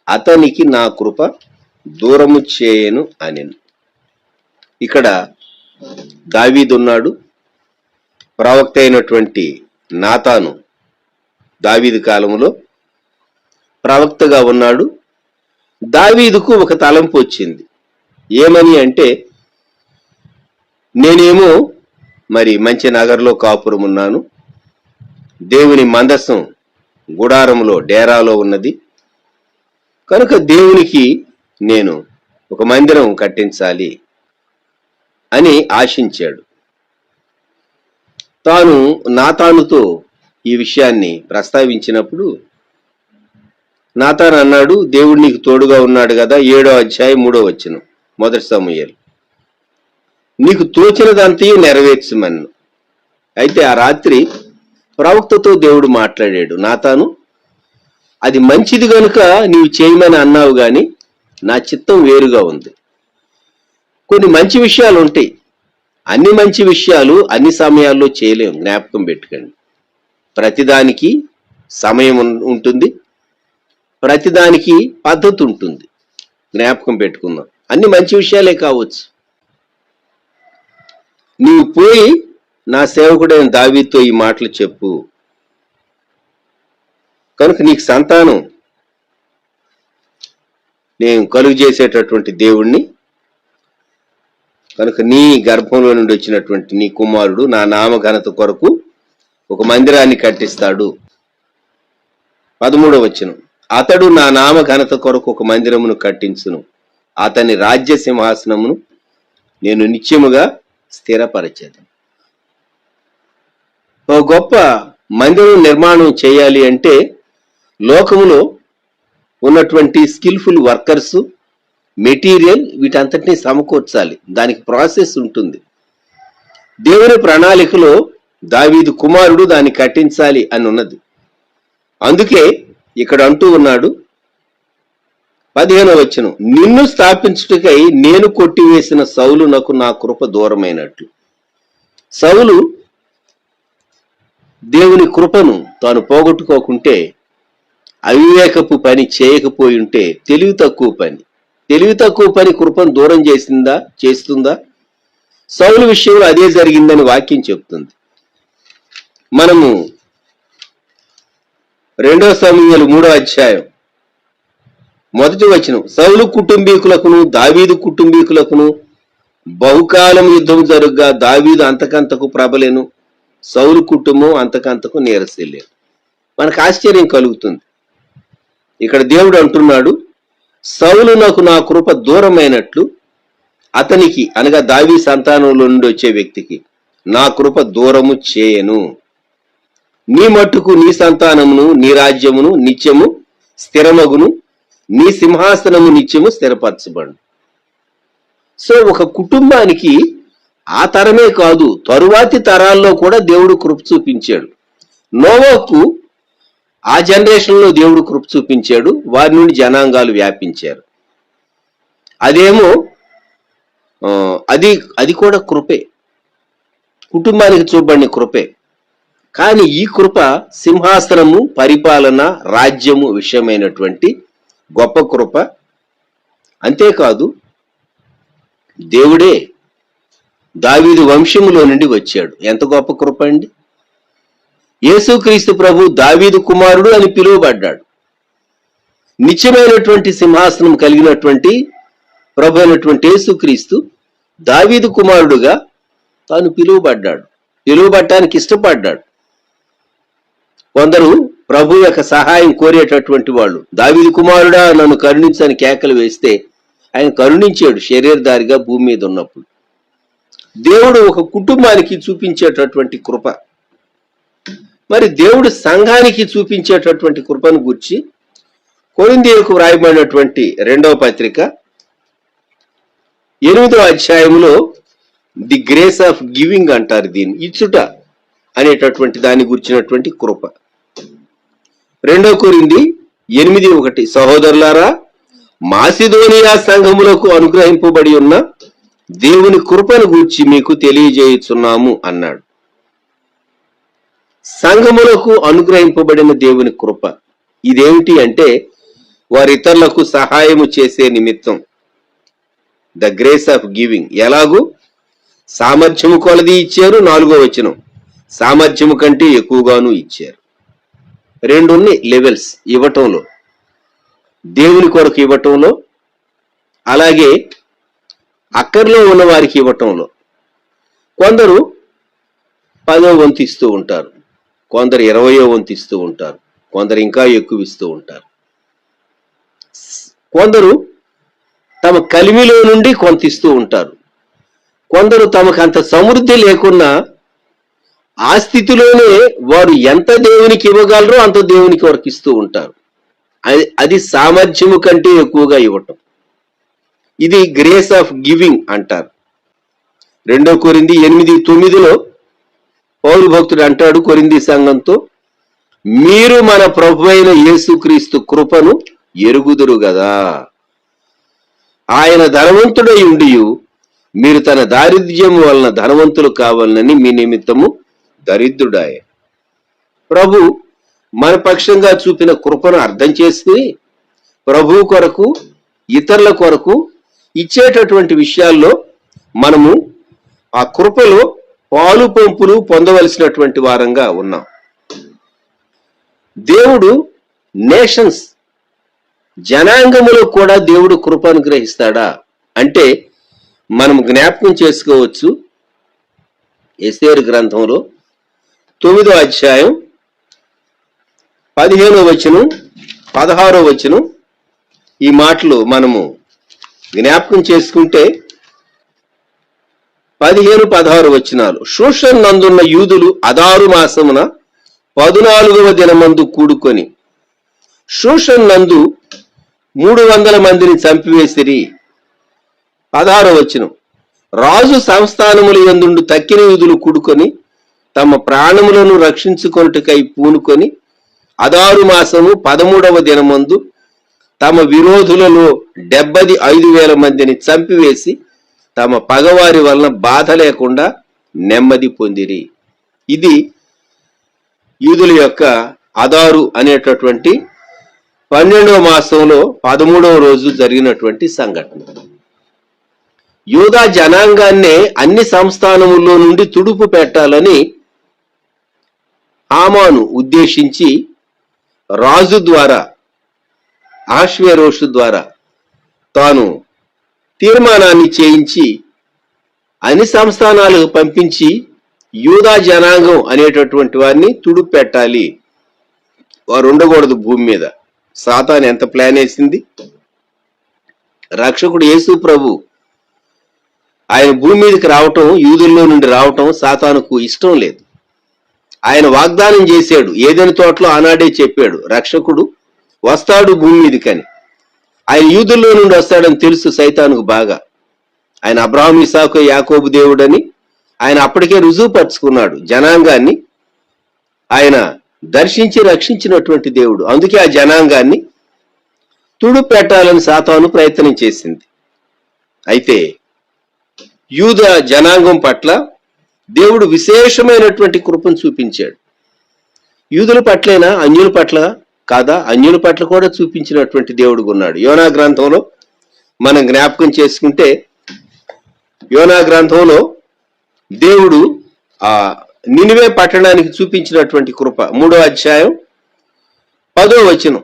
అతనికి నా కృప దూరము చేయను అని. ఇక్కడ దావీదు ఉన్నాడు. ప్రవక్త అయినటువంటి నాతాను దావీదు కాలంలో ప్రవక్తగా ఉన్నాడు. దావీదుకు ఒక తలంపు వచ్చింది. ఏమని అంటే, నేనేమో మరి మంచి నగర్లో కాపురం ఉన్నాను, దేవుని మందసం గుడారంలో డేరాలో ఉన్నది కనుక దేవునికి నేను ఒక మందిరం కట్టించాలి అని ఆశించాడు. తాను నాతానుతో ఈ విషయాన్ని ప్రస్తావించినప్పుడు నాతాను అన్నాడు, దేవుడు నీకు తోడుగా ఉన్నాడు కదా. 7వ అధ్యాయం 3వ వచనం, 1 సమూయేలు, నీకు తోచినదంతయు నెరవేర్చమన్ను. అయితే ఆ రాత్రి ప్రవక్తతో దేవుడు మాట్లాడాడు, నాతాను, అది మంచిది గనుక నీవు చేయమని అన్నావు గాని నా చిత్తం వేరుగా ఉంది. కొన్ని మంచి విషయాలు ఉంటాయి, అన్ని మంచి విషయాలు అన్ని సమయాల్లో చేయలేము. జ్ఞాపకం పెట్టుకోండి. ప్రతిదానికి సమయం ఉంటుంది, ప్రతిదానికి పద్ధతి ఉంటుంది. జ్ఞాపకం పెట్టుకుందాం. అన్ని మంచి విషయాలే కావచ్చు. నీవు పోయి నా సేవకుడైన దావీదుతో ఈ మాటలు చెప్పు, కనుక నీకు సంతానం నేను కలుగు చేసేటటువంటి దేవుణ్ణి, కనుక నీ గర్భంలో నుండి వచ్చినటువంటి నీ కుమారుడు నా నామ ఘనత కొరకు ఒక మందిరాన్ని కట్టిస్తాడు. 13వ వచనం, అతడు నా నామ ఘనత కొరకు ఒక మందిరమును కట్టించును, అతని రాజ్య సింహాసనమును నేను నిత్యముగా స్థిరపరచేది. ఒక గొప్ప మందిరం నిర్మాణం చేయాలి అంటే లోకములో ఉన్నటువంటి స్కిల్ఫుల్ వర్కర్స్, మెటీరియల్, వీటంతటినీ సమకూర్చాలి. దానికి ప్రాసెస్ ఉంటుంది. దేవుని ప్రణాళికలో దావీదు కుమారుడు దాన్ని కట్టించాలి అని ఉన్నది. అందుకే ఇక్కడ అంటూ ఉన్నాడు 15వ వచనం, నిన్ను స్థాపించుటకై నేను కొట్టివేసిన సౌలునకు నా కృప దూరమైనట్లు. సౌలు దేవుని కృపను తాను పోగొట్టుకోకుంటే, అవివేకపు పని చేయకపోయి ఉంటే, తెలివి తక్కువ పని కృపను దూరం చేస్తుందా? సౌలు విషయంలో అదే జరిగిందని వాక్యం చెప్తుంది. మనము 2వ సమూయేలు 3వ అధ్యాయం 1వ వచనం, సౌలు కుటుంబీకులకును దావీదు కుటుంబీకులకును బహుకాలం యుద్ధం జరుగ్గా దావీదు అంతకంతకు ప్రబలెను, సౌలు కుటుంబం అంతకంతకు నీరసిల్లేను. మనకు ఆశ్చర్యం కలుగుతుంది. ఇక్కడ దేవుడు అంటున్నాడు, సౌలునకు నా కృప దూరమైనట్లు అతనికి, అనగా దావీ సంతానంలో నుండి వచ్చే వ్యక్తికి నా కృప దూరము చేయను. నీ మట్టుకు నీ సంతానమును నీ రాజ్యమును నిత్యము స్థిరమగును, నీ సింహాసనము నిత్యము స్థిరపరచబడు. సో ఒక కుటుంబానికి ఆ తరమే కాదు, తరువాతి తరాల్లో కూడా దేవుడు కృప చూపించాడు. నోవాకు ఆ జనరేషన్ లో దేవుడు కృప చూపించాడు, వారి నుండి జనాంగాలు వ్యాపించారు. అదేమో అది కూడా కృపే, కుటుంబానికి చూపబడిన కృపే. కానీ ఈ కృప సింహాసనము, పరిపాలన, రాజ్యము విషయమైనటువంటి గొప్ప కృప. అంతేకాదు దేవుడే దావీదు వంశములో నుండి వచ్చాడు. ఎంత గొప్ప కృప అండి! యేసుక్రీస్తు ప్రభు దావీదు కుమారుడు అని పిలువబడ్డాడు. నిత్యమైనటువంటి సింహాసనం కలిగినటువంటి ప్రభు అయినటువంటి యేసుక్రీస్తు దావీదు కుమారుడుగా తాను పిలువబడ్డానికి ఇష్టపడ్డాడు. కొందరు ప్రభు యొక్క సహాయం కోరేటటువంటి వాళ్ళు, దావీదు కుమారుడా నన్ను కరుణించని కేకలు వేస్తే ఆయన కరుణించాడు శరీరధారిగా భూమి మీద ఉన్నప్పుడు. దేవుడు ఒక కుటుంబానికి చూపించేటటువంటి కృప. మరి దేవుడు సంఘానికి చూపించేటటువంటి కృపను గురించి కొరింథీయులకు వ్రాయబడినటువంటి 2వ పత్రిక 8వ అధ్యాయంలో ది గ్రేస్ ఆఫ్ గివింగ్ అంటారు దీన్ని, ఇచ్చుట అనేటటువంటి దాన్ని గురించినటువంటి కృప. 2 కొరింథీ 8:1 సహోదరులారా, మాసిదోనియా సంఘములకు అనుగ్రహింపబడి ఉన్న దేవుని కృపను గూర్చి మీకు తెలియజేయుచున్నాము అన్నాడు. సంఘములకు అనుగ్రహింపబడిన దేవుని కృప ఇదేమిటి అంటే, వారి ఇతరులకు సహాయము చేసే నిమిత్తం. The grace of giving. ఎలాగూ సామర్థ్యము కొలది ఇచ్చారు. 4వ వచనం, సామర్థ్యము కంటే ఎక్కువగాను ఇచ్చారు. 2 ఉన్నాయి లెవెల్స్ ఇవ్వటంలో, దేవుని కొరకు ఇవ్వటంలో, అలాగే అక్కర్లో ఉన్న వారికి ఇవ్వటంలో. కొందరు 10వ వంతు ఇస్తూ ఉంటారు, కొందరు 20వ వంతు ఇస్తూ ఉంటారు, కొందరు ఇంకా ఎక్కువ ఇస్తూ ఉంటారు. కొందరు తమ కలిమిలో నుండి కొంత ఇస్తూ ఉంటారు. కొందరు తమకు అంత సమృద్ధి లేకున్నా ఆ స్థితిలోనే వారు ఎంత దేవునికి ఇవ్వగలరో అంత దేవునికి వరకు ఇస్తూ ఉంటారు. అది సామర్థ్యము కంటే ఎక్కువగా ఇవ్వటం. ఇది గ్రేస్ ఆఫ్ గివింగ్ అంటారు. 2 కొరింథీ 8:9 పౌలు భక్తుడు అంటాడు కొరింథీ సంఘంతో, మీరు మన ప్రభు అయిన యేసుక్రీస్తు కృపను ఎరుగుదురు గదా, ఆయన ధనవంతుడై ఉండియు మీరు తన దారిద్ర్యము వలన ధనవంతులు కావాలని మీ నిమిత్తము దరిద్రుడాయ. ప్రభు మన పక్షంగా చూపిన కృపను అర్థం చేసుకుని ప్రభు కొరకు, ఇతరుల కొరకు ఇచ్చేటటువంటి విషయాల్లో మనము ఆ కృపలో పాలు పంపులు పొందవలసినటువంటి వారంగా ఉన్నాం. దేవుడు నేషన్స్, జనాంగములో కూడా దేవుడు కృప అనుగ్రహిస్తాడా అంటే మనం జ్ఞాపకం చేసుకోవచ్చు. ఎస్తేరు గ్రంథంలో 9వ అధ్యాయం 15వ వచనం 16వ వచనం ఈ మాటలు మనము జ్ఞాపకం చేసుకుంటే 15-16 వచనాలు. షూషన్ నందున్న యూదులు అదారు మాసమున 14వ దినమందు కూడుకొని షూషన్ నందు 300 మందిని చంపివేసిరి. 16వ వచనం, రాజు సంస్థానముల యందుండు తక్కిన యూదులు కూడుకొని తమ ప్రాణములను రక్షించుకొనుటకై పూనుకొని అదారు మాసము 13వ దినమందు తమ విరోధులలో 75,000 మందిని చంపివేసి తమ పగవారి వలన బాధ లేకుండా నెమ్మది పొందిరి. ఇది యూదుల యొక్క అదారు అనేటటువంటి 12వ మాసంలో 13వ రోజు జరిగినటువంటి సంఘటన. యూదా జనాంగాన్నే అన్ని సంస్థానముల్లో నుండి తుడుపు పెట్టాలని హామాను ఉద్దేశించి రాజు ద్వారా, ఆశ్వేరోషు ద్వారా తాను తీర్మానాన్ని చేయించి అన్ని సంస్థానాలకు పంపించి యూదా జనాంగం అనేటటువంటి వారిని తుడుపు పెట్టాలి, వారు ఉండకూడదు భూమి మీద. సాతాను ఎంత ప్లాన్ వేసింది! రక్షకుడు యేసు ప్రభు ఆయన భూమి మీదకి రావటం, యూదుల్లో నుండి రావటం సాతానుకు ఇష్టం లేదు. ఆయన వాగ్దానం చేశాడు, ఏదైనా తోటలో ఆనాడే చెప్పాడు రక్షకుడు వస్తాడు భూమి మీదకని. ఆయన యూదుల్లో నుండి వస్తాడని తెలుసు సైతానుకు బాగా. ఆయన అబ్రహాం, ఇసాకు, యాకోబు దేవుడని ఆయన అప్పటికే రుజువు పరుచుకున్నాడు. జనాంగాన్ని ఆయన దర్శించి రక్షించినటువంటి దేవుడు. అందుకే ఆ జనాంగాన్ని తుడు పెట్టాలని సాతాను ప్రయత్నం చేసింది. అయితే యూద జనాంగం పట్ల దేవుడు విశేషమైనటువంటి కృపను చూపించాడు. యూదుల పట్లైనా అన్యుల పట్ల కాదా? అన్యుల పట్ల కూడా చూపించినటువంటి దేవుడు ఉన్నాడు. యోనా గ్రంథంలో మనం జ్ఞాపకం చేసుకుంటే, యోనా గ్రంథంలో దేవుడు ఆ నినివే పట్టణానికి చూపించినటువంటి కృప 3వ అధ్యాయం 10వ వచనం.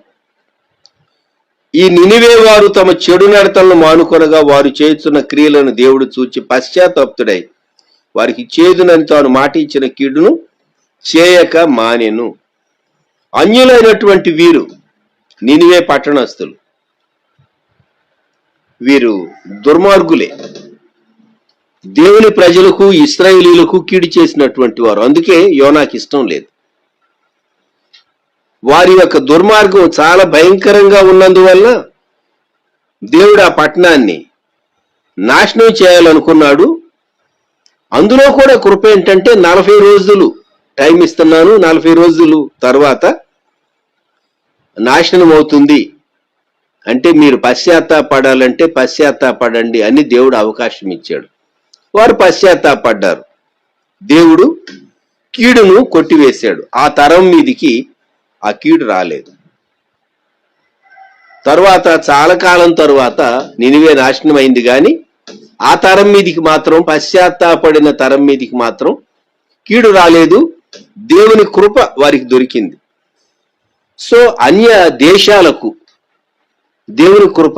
ఈ నినివే వారు తమ చెడు నడతలను మానుకొనగా వారు చేస్తున్న క్రియలను దేవుడు చూచి పశ్చాత్తాప్తుడై వారికి చేదునని తాను మాట ఇచ్చిన కీడును చేయక మానెను. అన్యులైనటువంటి వీరు నినివే పట్టణస్థులు, వీరు దుర్మార్గులే. దేవుని ప్రజలకు ఇశ్రాయేలీయులకు కీడు చేసినటువంటి వారు. అందుకే యోనాకి ఇష్టం లేదు. వారి యొక్క దుర్మార్గం చాలా భయంకరంగా ఉన్నందువల్ల దేవుడు ఆ పట్టణాన్ని నాశనం చేయాలనుకున్నాడు. అందులో కూడా కృప ఏంటంటే 40 రోజులు టైం ఇస్తున్నాను, 40 రోజులు తర్వాత నాశనం అవుతుంది, అంటే మీరు పశ్చాత్తాపడాలంటే పశ్చాత్తాపడండి అని దేవుడు అవకాశం ఇచ్చాడు. వారు పశ్చాత్తాపడ్డారు. దేవుడు కీడును కొట్టివేశాడు. ఆ తరం మీదికి ఆ కీడు రాలేదు. తర్వాత చాలా కాలం తరువాత నినివే నాశనం అయింది, కానీ ఆ తరం మీదికి మాత్రం, పశ్చాత్తాపడిన తరం మీదికి మాత్రం కీడు రాలేదు. దేవుని కృప వారికి దొరికింది. సో అన్య దేశాలకు దేవుని కృప,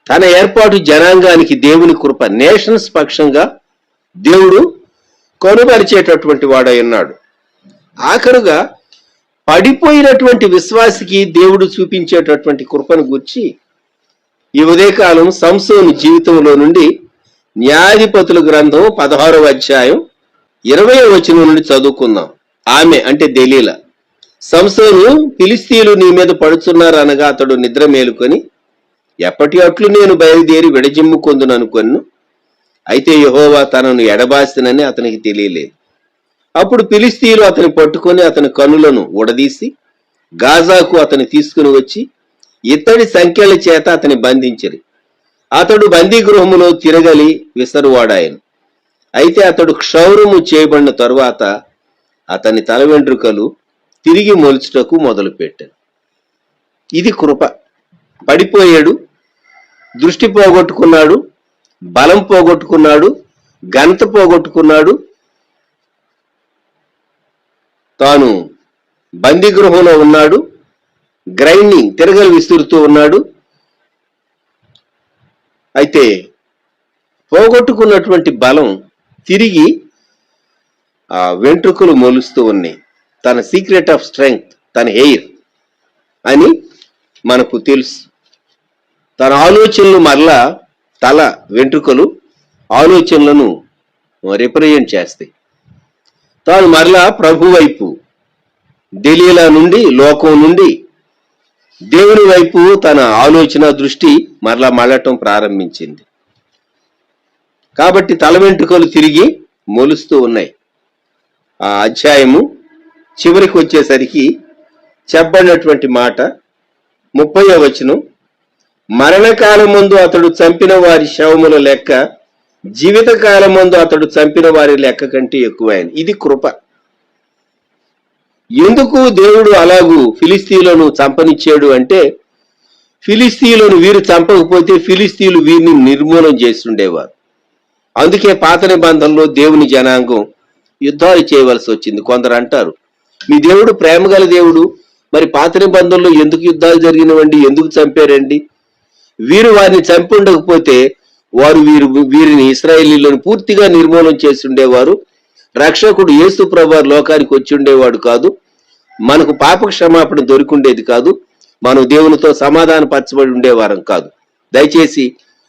తన ఏర్పాటు జనాంగానికి దేవుని కృప, నేషన్స్ పక్షంగా దేవుడు కొనుపరిచేటటువంటి వాడై ఉన్నాడు. ఆఖరుగా పడిపోయినటువంటి విశ్వాసికి దేవుడు చూపించేటటువంటి కృపను గురించి ఈ ఉదయకాలం సంసోను జీవితంలో నుండి న్యాయాధిపతుల గ్రంథం 16వ అధ్యాయం 20వ వచనం నుండి చదువుకుందాం. ఆమె అంటే దెలీలా, సంసోను, ఫిలిస్తీయులు నీ మీద పడుచున్నారు అనగా అతడు నిద్ర మేలుకొని, ఎప్పటి అట్లు నేను బయలుదేరి విడజిమ్ముకొందును అనుకొను. అయితే యెహోవా తనను ఎడబాసినని అతనికి తెలియలేదు. అప్పుడు ఫిలిస్తీయులు అతని పట్టుకొని అతని కన్నులను ఉడదీసి గాజాకు అతని తీసుకుని వచ్చి ఇత్తడి సంఖ్యల చేత అతని బంధించిరి. అతడు బందీ గృహములో తిరగలి విసరువాడాయను. అయితే అతడు క్షౌరము చేయబడిన తరువాత అతని తల వెంట్రుకలు తిరిగి మొలుచుటకు మొదలుపెట్టాడు. ఇది కృప. పడిపోయాడు, దృష్టి పోగొట్టుకున్నాడు, బలం పోగొట్టుకున్నాడు, ఘనత పోగొట్టుకున్నాడు, తాను బందీ గృహంలో ఉన్నాడు, గ్రైండింగ్ తిరగలు విసురుతూ ఉన్నాడు. అయితే పోగొట్టుకున్నటువంటి బలం తిరిగి ఆ వెంట్రుకలు మొలుస్తూ ఉన్నాయి. తన సీక్రెట్ ఆఫ్ స్ట్రెంగ్త్, తన హెయిర్ అని మనకు తెలుసు. తన ఆలోచనలు మరలా, తల వెంట్రుకలు ఆలోచనలను రిప్రజెంట్ చేస్తాయి. తాను మరలా ప్రభు వైపు, దెలీలా నుండి, లోకం నుండి దేవుని వైపు తన ఆలోచన దృష్టి మరలా మళ్ళటం ప్రారంభించింది. కాబట్టి తల వెంట్రుకలు తిరిగి మొలుస్తూ ఉన్నాయి. ఆ అధ్యాయము చివరికి వచ్చేసరికి చెప్పబడినటువంటి మాట 30వ వచనం, మరణకాలమందు అతడు చంపిన వారి శవముల లెక్క జీవితకాలమందు అతడు చంపిన వారి లెక్క కంటే ఎక్కువైంది. ఇది కృప. ఎందుకు దేవుడు అలాగూ ఫిలిస్తీయులను చంపనిచ్చాడు అంటే, ఫిలిస్తీయులను వీరు చంపకపోతే ఫిలిస్తీయులు వీరిని నిర్మూలన చేస్తుండేవారు. అందుకే పాత నిబంధనలో దేవుని జనాంగం యుద్ధాలు చేయవలసి వచ్చింది. కొందరు అంటారు, మీ దేవుడు ప్రేమగల దేవుడు, మరి పాత నిబంధనలో ఎందుకు యుద్ధాలు జరిగినవండి, ఎందుకు చంపారండి? వీరు వారిని చంపి ఉండకపోతే వారు వీరిని ఇశ్రాయేలీయులను పూర్తిగా నిర్మూలన చేసి ఉండేవారు. రక్షకుడు యేసు ప్రభువు లోకానికి వచ్చి ఉండేవాడు కాదు. మనకు పాప క్షమాపణ దొరికిండేది కాదు. మనం దేవునితో సమాధాన పరచబడి ఉండేవారం కాదు. దయచేసి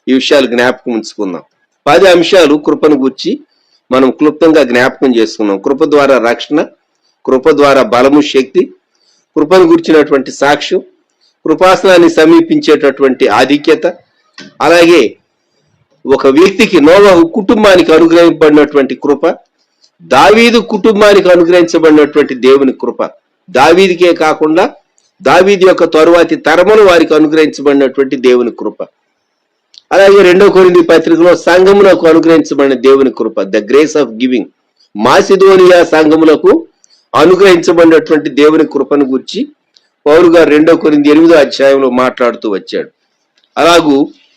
ఈ విషయాలు జ్ఞాపకం ఉంచుకుందాం. 10 అంశాలు కృపను గురించి మనం క్లుప్తంగా జ్ఞాపకం చేసుకున్నాం. కృప ద్వారా రక్షణ, కృప ద్వారా బలము, శక్తి, కృపను గురించినటువంటి సాక్ష్యం, కృపాసనాన్ని సమీపించేటటువంటి ఆధిక్యత, అలాగే ఒక వ్యక్తికి, నోవహు కుటుంబానికి అనుగ్రహింపబడినటువంటి కృప, దావీదు కుటుంబానికి అనుగ్రహించబడినటువంటి దేవుని కృప, దావీదికే కాకుండా దావీది యొక్క తరువాతి తరములు వారికి అనుగ్రహించబడినటువంటి దేవుని కృప. అలాగే 2 కొరింథీ పత్రికలో సంఘములకు అనుగ్రహించబడిన దేవుని కృప, the grace of giving, Macedonia సంఘములకు అనుగ్రహించబడినటువంటి దేవుని కృపను గురించి పౌలు గారు 2 కొరింథీ 8వ అధ్యాయంలో మాట్లాడుతూ వచ్చాడు. అలాగూ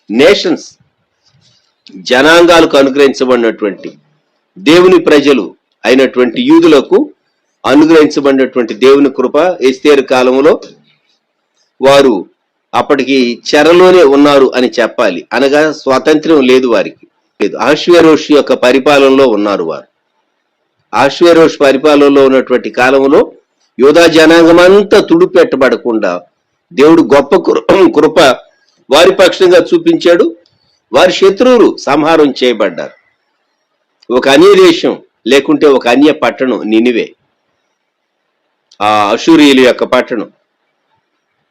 నేషన్స్, జనాంగాలకు అనుగ్రహించబడినటువంటి దేవుని ప్రజలు అయినటువంటి యూదులకు అనుగ్రహించబడినటువంటి దేవుని కృప. ఎస్తేరు కాలంలో వారు అప్పటికి చెరలోనే ఉన్నారు అని చెప్పాలి, అనగా స్వాతంత్ర్యం లేదు వారికి, లేదు. అహష్వేరోషు యొక్క పరిపాలనలో ఉన్నారు వారు. అహష్వేరోషు పరిపాలనలో ఉన్నటువంటి కాలంలో యూదా జనాంగం అంతా తుడిపెట్టబడకుండా దేవుడు గొప్ప కృప వారి పక్షంగా చూపించాడు. వారి శత్రువులు సంహారం చేయబడ్డారు. ఒక అన్య దేశం లేకుంటే ఒక అన్య పట్టణం నినివే, ఆ అషూరీయుల యొక్క పట్టణం,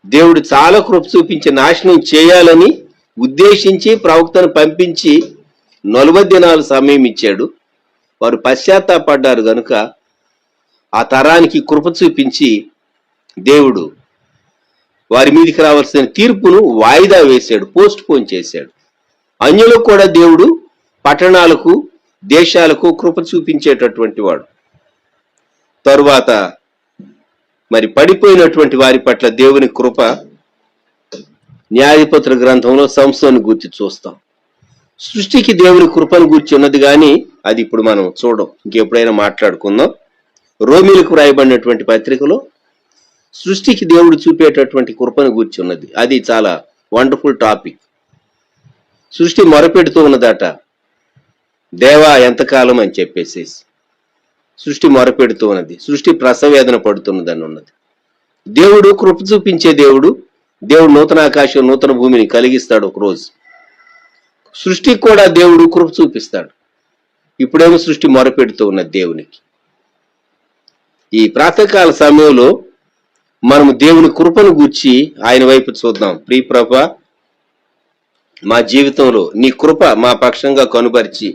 దేవుడు చాలా కృప చూపించి నాశనం చేయాలని ఉద్దేశించి ప్రవక్తను పంపించి 40 దినాలు సమయం ఇచ్చాడు. వారు పశ్చాత్తాపడ్డారు గనుక ఆ తరానికి కృప చూపించి దేవుడు వారి మీదకి రావాల్సిన తీర్పును వాయిదా వేశాడు, పోస్ట్ పోన్ చేశాడు. అన్యులకు కూడా దేవుడు పట్టణాలకు, దేశాలకు కృప చూపించేటటువంటి వాడు. తరువాత మరి పడిపోయినటువంటి వారి పట్ల దేవుని కృప న్యాయాధిపతుల గ్రంథంలో సంసోను గూర్చి చూస్తాం. సృష్టికి దేవుని కృపను గూర్చి ఉన్నది కానీ అది ఇప్పుడు మనం చూడం, ఇంకెప్పుడైనా మాట్లాడుకుందాం. రోమీలకు రాయబడినటువంటి పత్రికలో సృష్టికి దేవుడు చూపేటటువంటి కృపను గూర్చి ఉన్నది. అది చాలా వండర్ఫుల్ టాపిక్. సృష్టి మొరపెడుతూ ఉన్నదట, దేవా ఎంతకాలం అని చెప్పేసి సృష్టి మొరపెడుతూ ఉన్నది, సృష్టి ప్రసవేదన పడుతున్నదని ఉన్నది. దేవుడు కృప చూపించే దేవుడు. దేవుడు నూతన ఆకాశం నూతన భూమిని కలిగిస్తాడు ఒక రోజు. సృష్టికి కూడా దేవుడు కృప చూపిస్తాడు. ఇప్పుడేమో సృష్టి మొరపెడుతూ ఉన్నది దేవునికి. ఈ ప్రాతకాల సమయంలో మనము దేవుని కృపను గూర్చి ఆయన వైపు చూద్దాం. ప్రియ ప్రభా, మా జీవితంలో నీ కృప మా పక్షంగా కనుబరిచి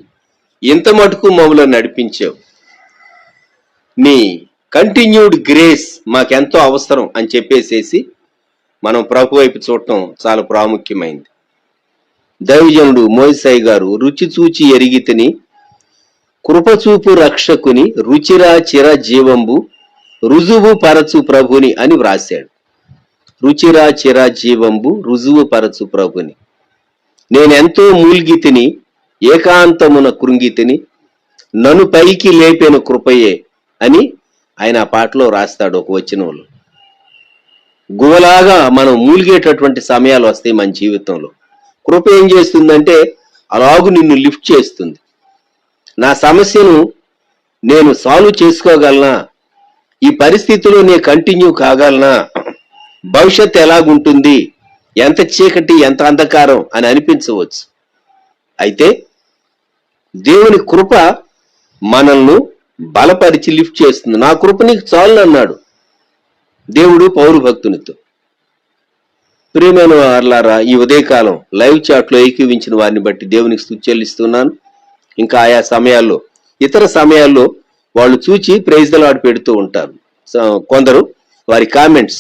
ఇంత మటుకు మమ్మల్ని నడిపించావు. నీ కంటిన్యూడ్ గ్రేస్ మాకెంతో అవసరం అని చెప్పేసేసి మనం ప్రభు వైపు చూడటం చాలా ప్రాముఖ్యమైంది. దైవజనుడు మోయిసై గారు రుచి చూచి ఎరిగితిని కృపచూపు రక్షకుని రుచిరా చిర జీవంబు రుజువు పరచు ప్రభుని అని వ్రాశాడు. రుచిరా చిర జీవంబు రుజువు పరచు ప్రభుని. నేనెంతో మూల్గితిని ఏకాంతమున కృంగితిని నన్ను పైకి లేపెను కృపయే అని ఆయన ఆ పాటలో రాస్తాడు ఒక వచనంలో. గువలాగా మనం మూలిగేటటువంటి సమయాలు వస్తాయి మన జీవితంలో. కృప ఏం చేస్తుందంటే అలాగు నిన్ను లిఫ్ట్ చేస్తుంది. నా సమస్యను నేను సాల్వ్ చేసుకోగలనా, ఈ పరిస్థితిలో నేను కంటిన్యూ కాగలనా, భవిష్యత్తు ఎలాగుంటుంది, ఎంత చీకటి ఎంత అంధకారం అని అనిపించవచ్చు. అయితే దేవుని కృప మనల్ని బలపరిచి లిఫ్ట్ చేస్తుంది. నా కృప నీకు చాలు అన్నాడు దేవుడు పౌరు భక్తునితో. ప్రియమైన వారలారా, ఈ ఉదయకాలం లైవ్ చాట్ లో ఏకీవించిన వారిని బట్టి దేవునికి స్తుతి చెల్లిస్తున్నాను. ఇంకా ఆయా సమయాల్లో, ఇతర సమయాల్లో వాళ్ళు చూచి ప్రైజ్ ద లార్డ్ పెడుతూ ఉంటారు. కొందరు వారి కామెంట్స్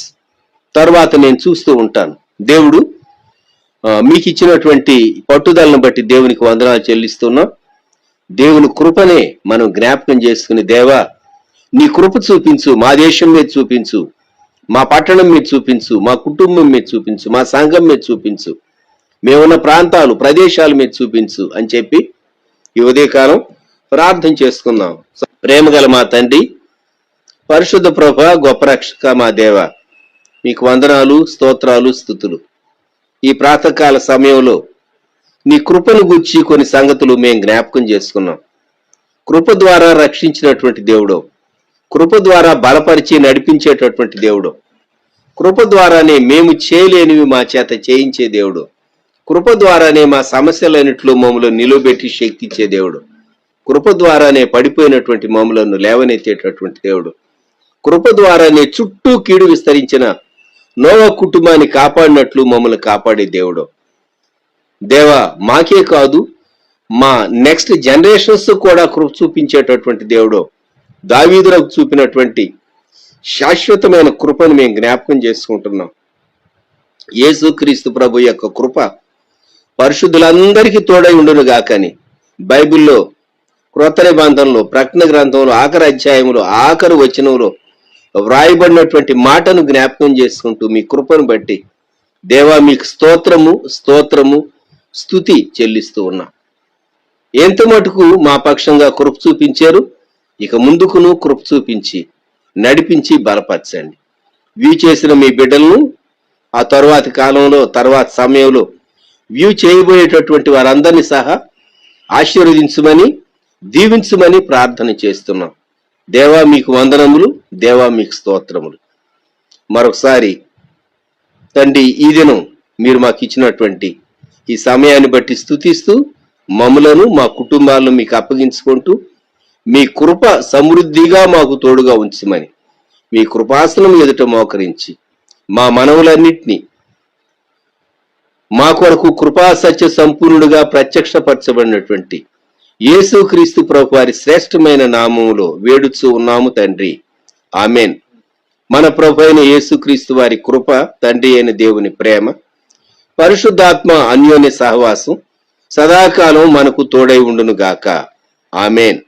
తర్వాత నేను చూస్తూ ఉంటాను. దేవుడు మీకు ఇచ్చినటువంటి పట్టుదలను బట్టి దేవునికి వందనాలు చెల్లిస్తున్నాం. దేవుని కృపనే మనం జ్ఞాపకం చేసుకుని, దేవా నీ కృప చూపించు, మా దేశం మీద చూపించు, మా పట్టణం మీద చూపించు, మా కుటుంబం మీద చూపించు, మా సంఘం మీద చూపించు, మేమున్న ప్రాంతాలు ప్రదేశాల మీద చూపించు అని చెప్పి ఈ ఉదయకాలం ప్రార్థన చేసుకుందాం. ప్రేమగల మా తండ్రి, పరిశుద్ధ ప్రభ, గొప్ప రక్షక మా దేవ, మీకు వందనాలు, స్తోత్రాలు, స్తుతులు. ఈ ప్రాతకాల సమయంలో నీ కృపను గుర్చి కొన్ని సంగతులు మేము జ్ఞాపకం చేసుకున్నాం. కృప ద్వారా రక్షించినటువంటి దేవుడు, కృప ద్వారా బలపరిచి నడిపించేటటువంటి దేవుడు, కృప ద్వారానే మేము చేయలేనివి మా చేత చేయించే దేవుడు, కృప ద్వారానే మా సమస్యలన్నింటిలో మమ్మల్ని నిలబెట్టి శక్తి ఇచ్చే దేవుడు, కృప ద్వారానే పడిపోయినటువంటి మమ్మలను లేవనెత్తేటటువంటి దేవుడు, కృప ద్వారానే చుట్టూ కీడు విస్తరించిన నోవా కుటుంబాన్ని కాపాడినట్లు మమ్మల్ని కాపాడే దేవుడు. దేవా, మాకే కాదు మా నెక్స్ట్ జనరేషన్స్ కూడా కృప చూపించేటటువంటి దేవుడు. దావీదులకు చూపినటువంటి శాశ్వతమైన కృపను మేము జ్ఞాపకం చేసుకుంటున్నాం. యేసుక్రీస్తు ప్రభు యొక్క కృప పరిశుద్ధులందరికీ తోడై ఉండును గాకని బైబిల్లో క్రొత్త నిబంధనలో ప్రకటన గ్రంథంలో ఆఖరి అధ్యాయంలో ఆఖరి వచనంలో వ్రాయబడినటువంటి మాటను జ్ఞాపకం చేసుకుంటూ మీ కృపను బట్టి దేవా మీకు స్తోత్రము స్తోత్రము స్తుతి చెల్లిస్తూ ఉన్నాం. ఎంత మటుకు మా పక్షంగా కృప చూపించారు, ఇక ముందుకును కృప చూపించి నడిపించి బలపరచండి. వ్యూ చేసిన మీ బిడ్డలను ఆ తరువాతి కాలంలో తర్వాత సమయంలో వ్యూ చేయబోయేటటువంటి వారందరినీ సహా ఆశీర్వదించమని దీవించమని ప్రార్థన చేస్తున్నాం. దేవా మీకు వందనములు, దేవా మీకు స్తోత్రములు. మరొకసారి తండ్రి, ఈ దినం మీరు మాకు ఇచ్చినటువంటి ఈ సమయాన్ని బట్టి స్తుతిస్తూ మమ్ములను మా కుటుంబాలను మీకు అప్పగించుకుంటూ మీ కృప సమృద్ధిగా మాకు తోడుగా ఉంచమని మీ కృపాసనం ఎదుట మోకరించి మా మనవులన్నిటినీ మా కొరకు కృపా సత్య సంపూర్ణుడుగా ప్రత్యక్షపరచబడినటువంటి యేసుక్రీస్తు ప్రభు వారి శ్రేష్టమైన నామములో వేడుచూ ఉన్నాము తండ్రి, ఆమెన్. మన ప్రభు అయిన యేసుక్రీస్తు వారి కృప, తండ్రి అయిన దేవుని ప్రేమ, పరిశుద్ధాత్మ అన్యోన్య సహవాసం సదాకాలం మనకు తోడై ఉండును గాక. ఆమెన్.